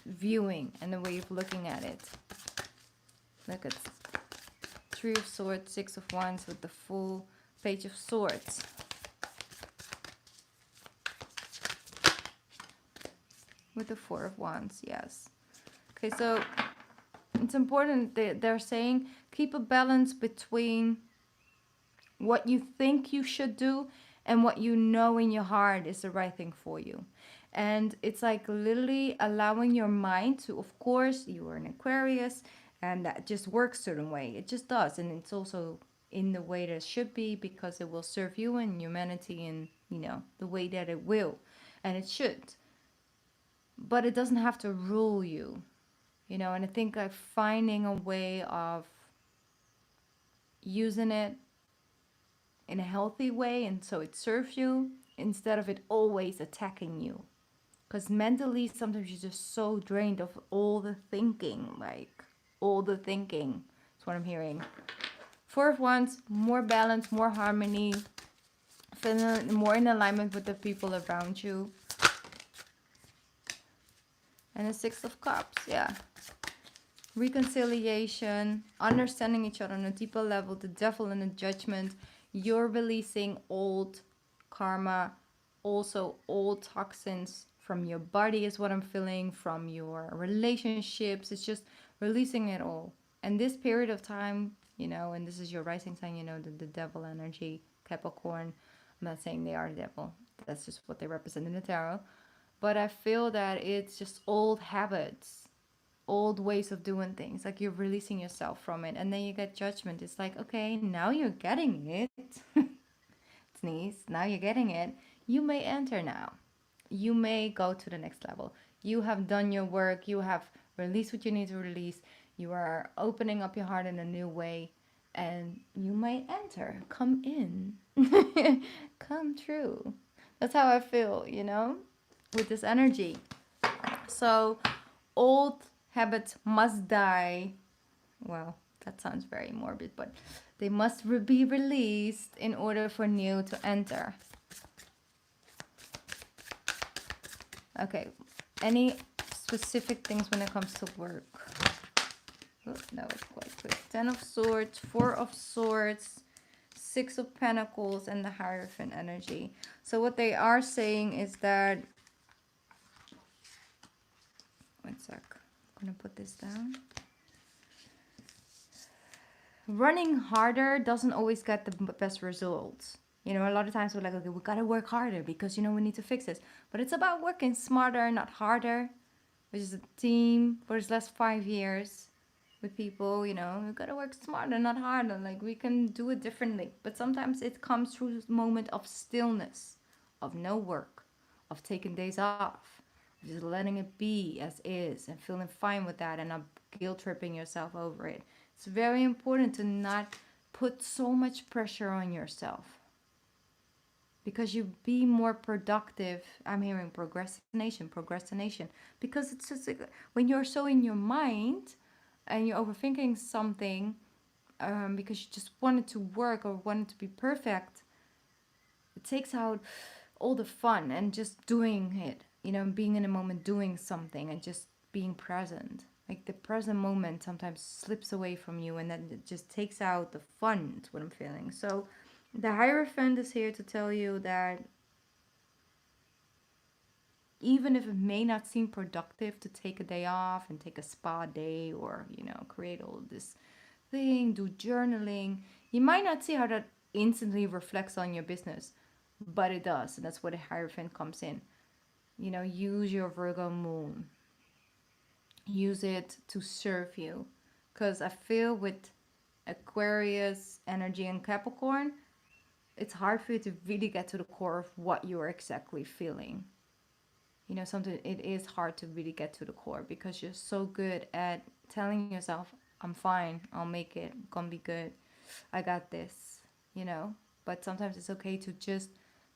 viewing and a way of looking at it. Look at Three of Swords, Six of Wands with the full Page of Swords. With the Four of Wands, yes. Okay, so it's important that they're saying keep a balance between what you think you should do and what you know in your heart is the right thing for you. And it's like literally allowing your mind to, of course, you are an Aquarius and that just works a certain way. It just does. And it's also in the way that it should be because it will serve you and humanity in, you know, the way that it will. And it should. But it doesn't have to rule you, you know. And I think like finding a way of using it in a healthy way and so it serves you instead of it always attacking you, because mentally sometimes you're just so drained of all the thinking, like all the thinking. That's what I'm hearing. Four of Wands, more balance, more harmony, feeling more in alignment with the people around you. And the Six of Cups, yeah. Reconciliation, understanding each other on a deeper level, the devil and the judgment. You're releasing old karma, also old toxins from your body is what I'm feeling, from your relationships. It's just releasing it all. And this period of time, you know, and this is your rising sign, you know, the devil energy, Capricorn. I'm not saying they are the devil. That's just what they represent in the tarot. But I feel that it's just old habits, old ways of doing things, like you're releasing yourself from it, and then you get judgment. It's like, okay, now you're getting it. Sneeze, now you're getting it. You may enter now, you may go to the next level. You have done your work, you have released what you need to release, you are opening up your heart in a new way, and you may enter, come in. Come true. That's how I feel, you know, with this energy. So old habits must die. Well, that sounds very morbid, but they must be released in order for new to enter. Okay, any specific things when it comes to work? Oh, that was quite quick. 10 of Swords, 4 of Swords, 6 of Pentacles, and the Hierophant energy. So what they are saying is that... One sec. I'm going to put this down. Running harder doesn't always get the best results. You know, a lot of times we're like, okay, we got to work harder because, you know, we need to fix this. But it's about working smarter, not harder. Which is a theme for this last 5 years with people, you know. We got to work smarter, not harder. Like, we can do it differently. But sometimes it comes through this moment of stillness, of no work, of taking days off, just letting it be as is and feeling fine with that and not guilt tripping yourself over it. It's very important to not put so much pressure on yourself, because you be more productive. I'm hearing procrastination, because it's just like when you're so in your mind and you're overthinking something, because you just want it to work or want it to be perfect, it takes out all the fun and just doing it, you know, being in a moment, doing something and just being present. Like the present moment sometimes slips away from you, and then it just takes out the fun. It's what I'm feeling. So the Hierophant is here to tell you that even if it may not seem productive to take a day off and take a spa day, or, you know, create all this thing, do journaling, you might not see how that instantly reflects on your business, but it does. And that's where the Hierophant comes in. You know, use your Virgo moon. Use it to serve you. Because I feel with Aquarius energy and Capricorn, it's hard for you to really get to the core of what you're exactly feeling. You know, something, it is hard to really get to the core because you're so good at telling yourself, I'm fine. I'll make it. Gonna be good. I got this, you know? But sometimes it's okay to just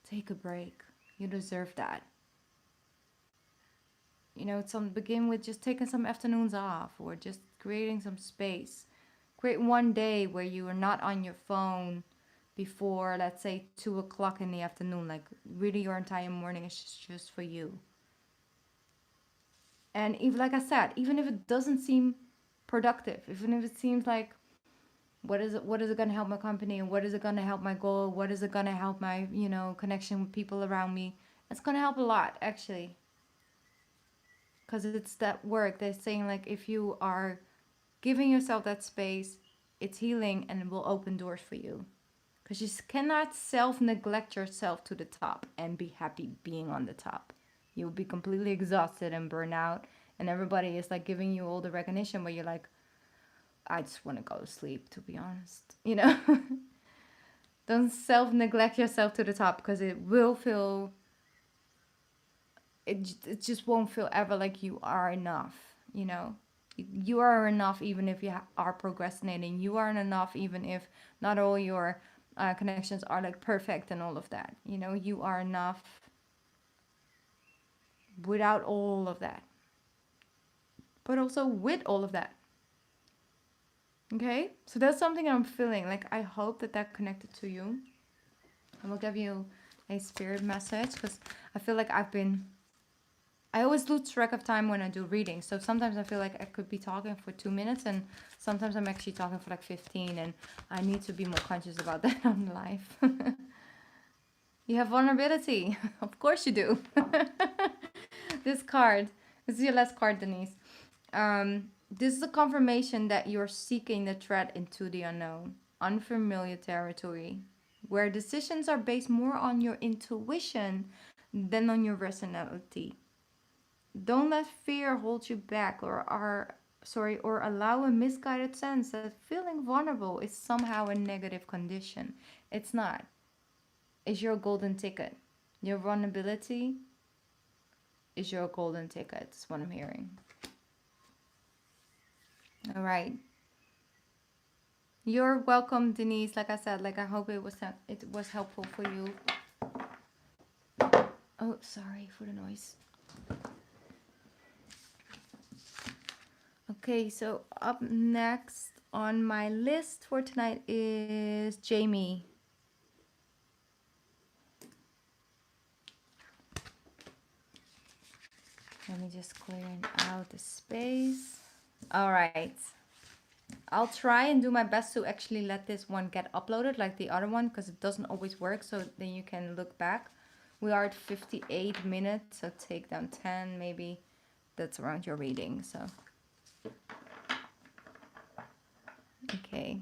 take a break. You deserve that. You know, begin with just taking some afternoons off or just creating some space. Create one day where you are not on your phone before, let's say, 2 o'clock in the afternoon. Like, really, your entire morning is just for you. And even, like I said, even if it doesn't seem productive, even if it seems like, what is it going to help my company, and what is it going to help my goal, what is it going to help my, you know, connection with people around me, it's going to help a lot, actually, because it's that work. They're saying, like, if you are giving yourself that space, it's healing and it will open doors for you, because you cannot self-neglect yourself to the top and be happy being on the top. You'll be completely exhausted and burn out, and everybody is like giving you all the recognition, but you're like, I just want to go to sleep, to be honest. You know? Don't self-neglect yourself to the top, because it will feel, it just won't feel ever like you are enough, you know? You are enough even if you are procrastinating. You aren't enough even if not all your connections are like perfect and all of that. You know, you are enough without all of that, but also with all of that. Okay, so that's something I'm feeling. Like, I hope that that connected to you. I will give you a spirit message, because I feel like I always lose track of time when I do readings. So sometimes I feel like I could be talking for 2 minutes, and sometimes I'm actually talking for like 15, and I need to be more conscious about that on live. You have vulnerability. Of course you do. This card, this is your last card, Denise. This is a confirmation that you're seeking the tread into the unknown, unfamiliar territory, where decisions are based more on your intuition than on your rationality. Don't let fear hold you back, or allow a misguided sense that feeling vulnerable is somehow a negative condition. It's not. It's your golden ticket. Your vulnerability is your golden ticket. That's what I'm hearing. All right. You're welcome, Denise. Like I said, like, I hope it was helpful for you. Oh, sorry for the noise. Okay, so up next on my list for tonight is Jamie. Let me just clear out the space. All right. I'll try and do my best to actually let this one get uploaded like the other one, because it doesn't always work, so then you can look back. We are at 58 minutes, so take down 10 maybe. That's around your reading, so. Okay.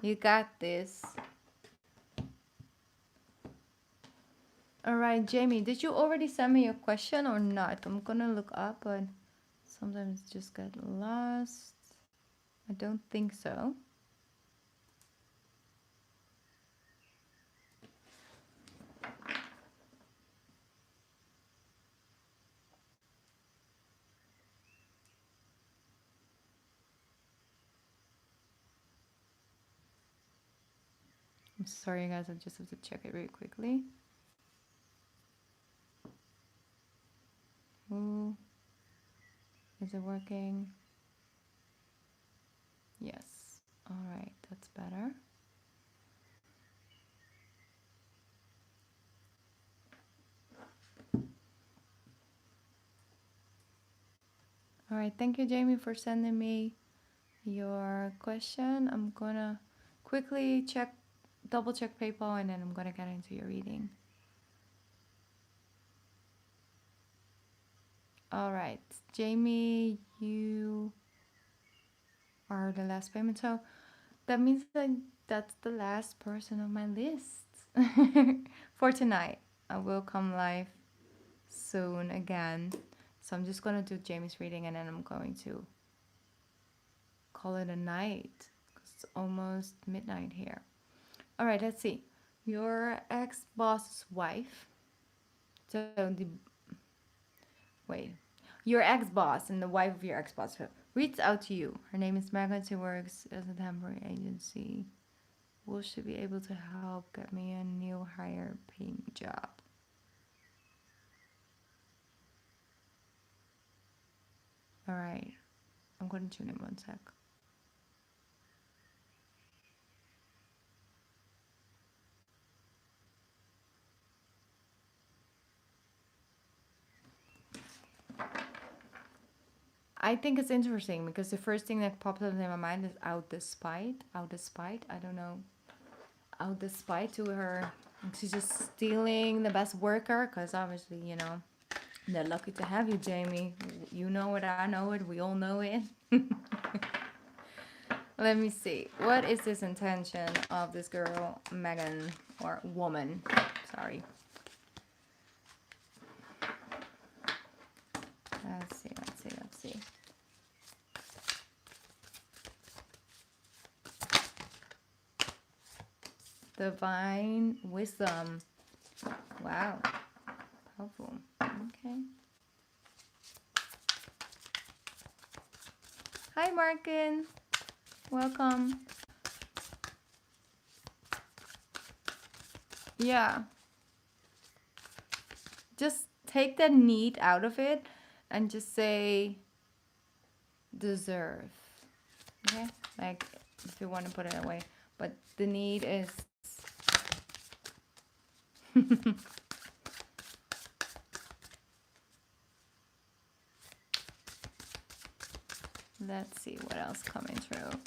You got this. All right, Jamie, did you already send me your question or not? I'm gonna look up, but sometimes it just get lost. I don't think so. I'm sorry, guys. I just have to check it really quickly. Ooh. Is it working? Yes. All right, that's better. All right, thank you, Jamie, for sending me your question. I'm gonna quickly double check PayPal, and then I'm gonna get into your reading. All right, Jamie, you are the last payment, so that means that that's the last person on my list for tonight. I will come live soon again, so I'm just gonna do Jamie's reading, and then I'm going to call it a night, because it's almost midnight here. All right, let's see. Your ex-boss's wife. So your ex-boss and the wife of your ex-boss. reached out to you. Her name is Megan. She works as a temporary agency. Will she be able to help get me a new higher paying job? All right. I'm going to tune in one sec. I think it's interesting because the first thing that pops up in my mind is out despite. Out despite. I don't know. Out despite to her. She's just stealing the best worker because obviously, you know, they're lucky to have you, Jamie. You know it, I know it, we all know it. Let me see. What is this intention of this girl, Megan, or woman? Sorry. Let's see, let's see, let's see. Divine wisdom. Wow. Helpful. Okay. Hi, Markin. Welcome. Yeah. Just take the need out of it and just say deserve. Okay? Like if you want to put it away. But the need is let's see what else coming through.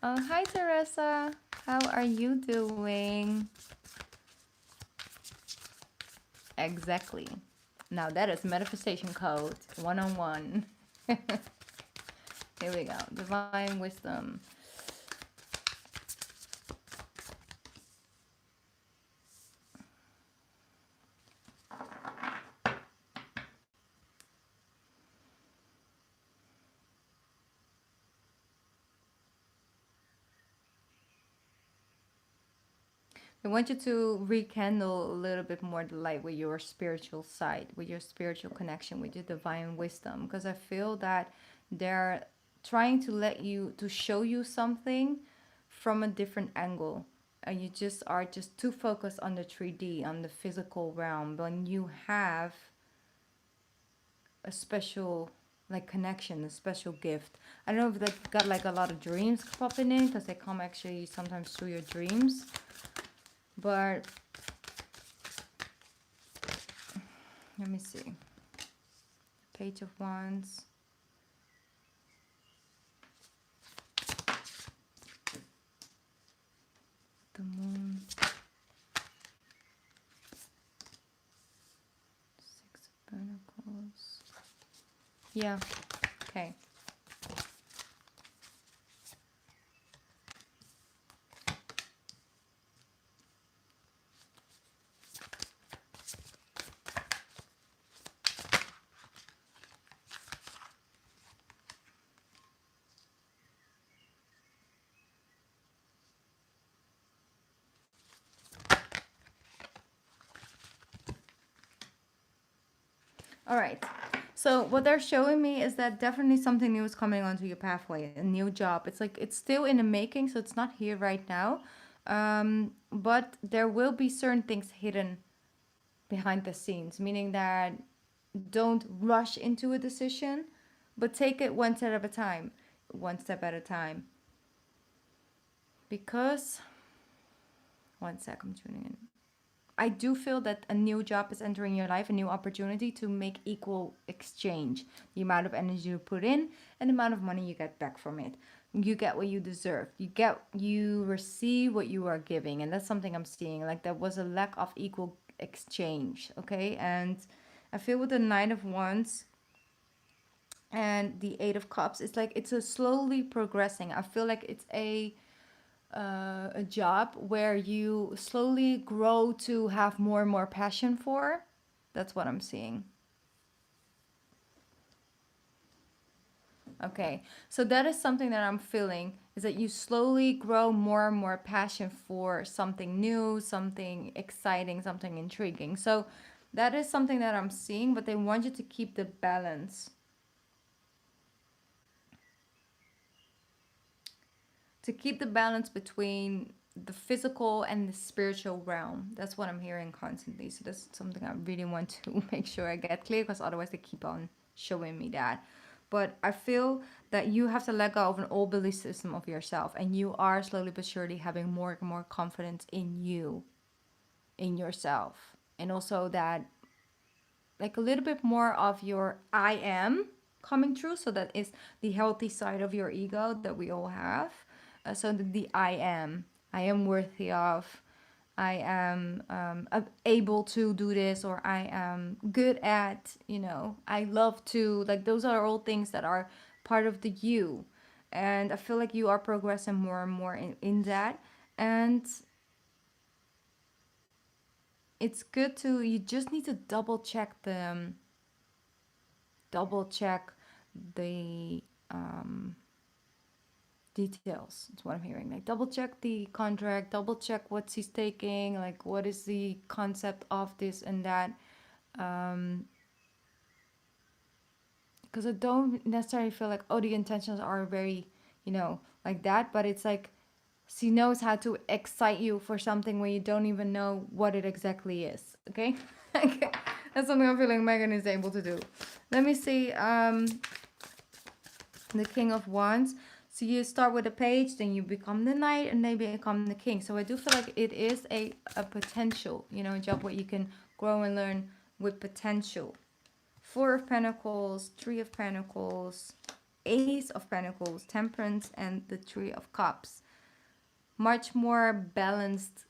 Oh, hi Teresa. How are you doing? Exactly. Now that is manifestation code 101. Here we go. Divine wisdom. I want you to rekindle a little bit more the light with your spiritual side, with your spiritual connection, with your divine wisdom. Because I feel that they're trying to let you, to show you something from a different angle. And you just are just too focused on the 3D, on the physical realm. When you have a special like connection, a special gift. I don't know if they've got like a lot of dreams popping in because they come actually sometimes through your dreams. But let me see. Page of Wands. The Moon. Six of Pentacles. Yeah. Okay. All right. So what they're showing me is that definitely something new is coming onto your pathway, a new job. It's like it's still in the making, so it's not here right now. But there will be certain things hidden behind the scenes, meaning that don't rush into a decision, but take it one step at a time. One step at a time. Because, one sec, I'm tuning in. I do feel that a new job is entering your life, a new opportunity to make equal exchange. The amount of energy you put in and the amount of money you get back from it. You get what you deserve. You receive what you are giving. And that's something I'm seeing. Like there was a lack of equal exchange. Okay. And I feel with the Nine of Wands and the Eight of Cups, it's like it's a slowly progressing. I feel like it's a job where you slowly grow to have more and more passion for. That's what I'm seeing. Okay, so that is something that I'm feeling, is that you slowly grow more and more passion for something new, something exciting, something intriguing. So that is something that I'm seeing, but they want you to keep the balance. to keep the balance between the physical and the spiritual realm. That's what I'm hearing constantly. So that's something I really want to make sure I get clear, because otherwise they keep on showing me that. But I feel that you have to let go of an old belief system of yourself, and you are slowly but surely having more and more confidence in you, in yourself. And also that, like, a little bit more of your I am coming through. So that is the healthy side of your ego that we all have. So the I am worthy of, I am able to do this, or I am good at, I love to, like, those are all things that are part of the you. And I feel like you are progressing more and more in that. And it's good to, you just need to double check the details. That's what I'm hearing. Like, double check the contract, double check what he's taking, like what is the concept of this and that. Because I don't necessarily feel like, oh, the intentions are very, like that, but it's like she knows how to excite you for something when you don't even know what it exactly is. Okay. Okay. That's something I'm feeling Megan is able to do. Let me see. The King of Wands. So you start with a page, then you become the knight, and they become the king. So I do feel like it is a potential, a job where you can grow and learn with potential. Four of Pentacles, Three of Pentacles, Ace of Pentacles, Temperance, and the Three of Cups. Much more balanced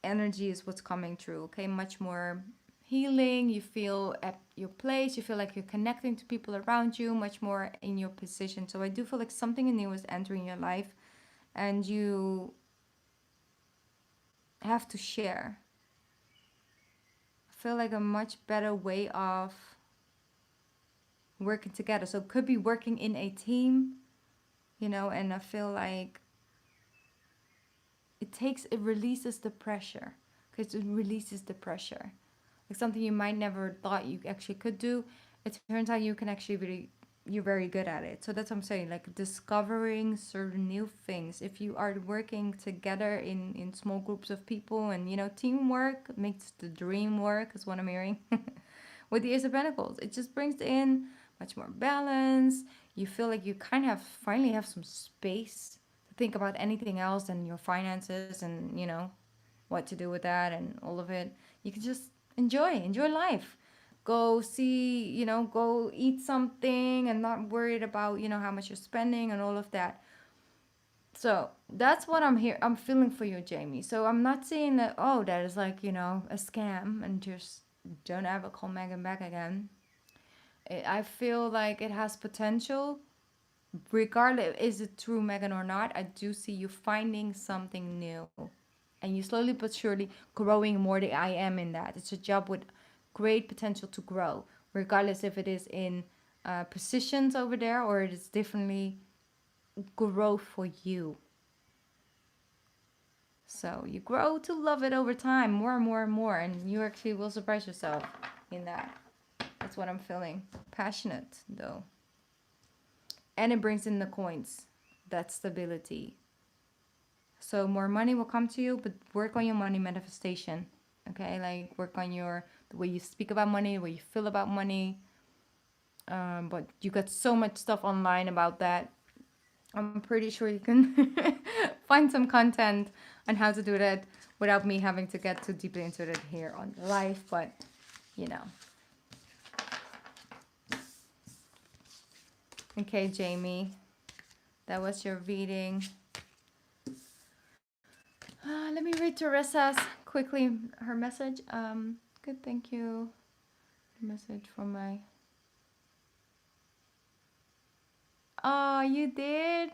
energy is what's coming through, okay? Much more healing. You feel at your place. You feel like you're connecting to people around you, much more in your position. So I do feel like something new is entering your life, and you have to share. I feel like a much better way of working together. So it could be working in a team, and I feel like it releases the pressure, because it releases the pressure. Like something you might never thought you actually could do, it turns out you can actually really, you're very good at it. So that's what I'm saying, like discovering certain new things. If you are working together in small groups of people, and teamwork makes the dream work, is what I'm hearing. With the Ace of Pentacles, it just brings in much more balance. You feel like you kind of finally have some space to think about anything else than your finances, and what to do with that and all of it. You can just enjoy life. Go see, go eat something, and not worried about, how much you're spending and all of that. So that's what I'm feeling for you, Jamie. So I'm not saying that, oh, that is like, a scam, and just don't ever call Megan back again. I feel like it has potential. Regardless, is it true, Megan, or not, I do see you finding something new. And you slowly but surely growing more the I am in that. It's a job with great potential to grow, regardless if it is in positions over there, or it is differently growth for you. So you grow to love it over time, more and more and more, and you actually will surprise yourself in that. That's what I'm feeling. Passionate, though. And it brings in the coins, that stability. So more money will come to you, but work on your money manifestation. Okay, like work on the way you speak about money, the way you feel about money. But you got so much stuff online about that. I'm pretty sure you can find some content on how to do that without me having to get too deeply into it here on live. But Okay, Jamie, that was your reading. Let me read Teresa's quickly, her message. Good, thank you. Message from my... Oh, you did?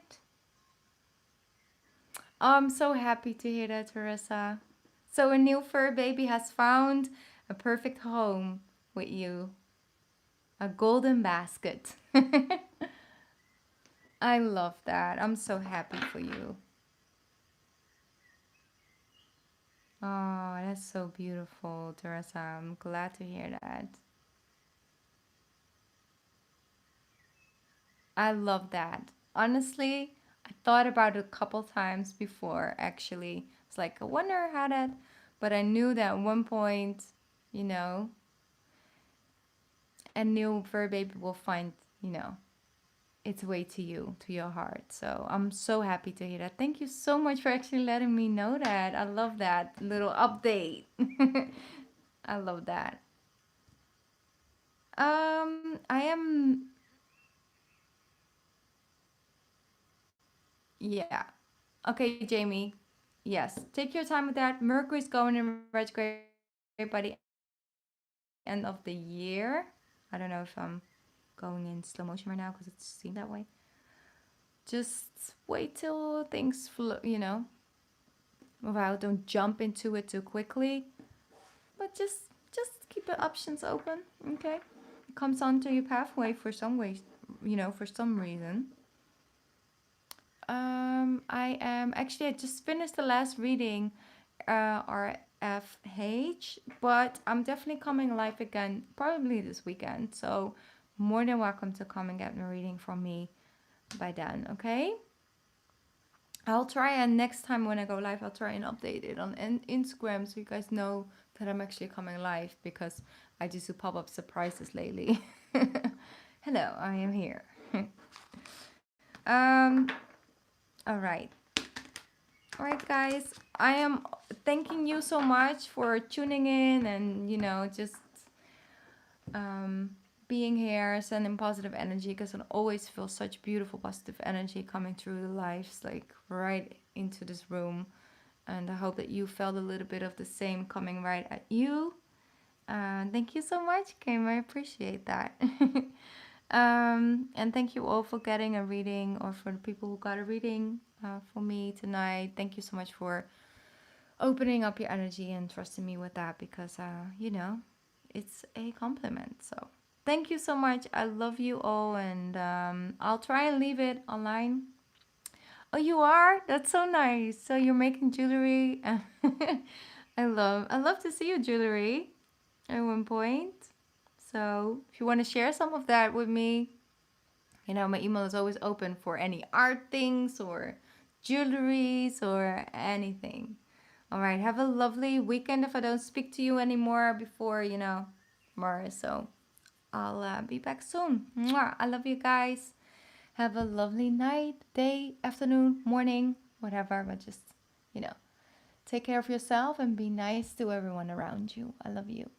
Oh, I'm so happy to hear that, Teresa. So a new fur baby has found a perfect home with you. A golden basket. I love that. I'm so happy for you. Oh, that's so beautiful, Teresa. I'm glad to hear that. I love that. Honestly, I thought about it a couple times before, actually. It's like, I wonder how that, but I knew that at one point, you know, a new fur baby will find, you know, its way to you, to your heart. So I'm so happy to hear that. Thank you so much for actually letting me know that. I love that little update. I love that. I am, yeah. Okay, Jamie. Yes, take your time with that. Mercury's going in retrograde by the end of the year. I don't know if I'm going in slow motion right now because it seemed that way. Just wait till things flow, you know, without, don't jump into it too quickly, but just keep the options open. Okay, it comes onto your pathway for some ways, you know, for some reason. I am actually, I just finished the last reading, RFH, but I'm definitely coming live again probably this weekend. So more than welcome to come and get a reading from me by then. Okay. I'll try, and next time when I go live, I'll try and update it on Instagram so you guys know that I'm actually coming live, because I just do pop-up surprises lately. Hello, I am here. um, all right. All right, guys. I am thanking you so much for tuning in and, you know, just um, being here, sending positive energy, because I always feel such beautiful positive energy coming through the lives, like right into this room. And I hope that you felt a little bit of the same coming right at you. Thank you so much, Kim. I appreciate that. And thank you all for getting a reading, or for the people who got a reading for me tonight. Thank you so much for opening up your energy and trusting me with that, because, you know, it's a compliment. So thank you so much. I love you all, and I'll try and leave it online. Oh, you are? That's so nice. So you're making jewelry. I love to see your jewelry at one point. So if you want to share some of that with me, you know, my email is always open for any art things or jewelries or anything. All right, have a lovely weekend if I don't speak to you anymore before, you know, tomorrow. So I'll be back soon. Mwah. I love you guys. Have a lovely night, day, afternoon, morning, whatever, but just, you know, take care of yourself and be nice to everyone around you. I love you.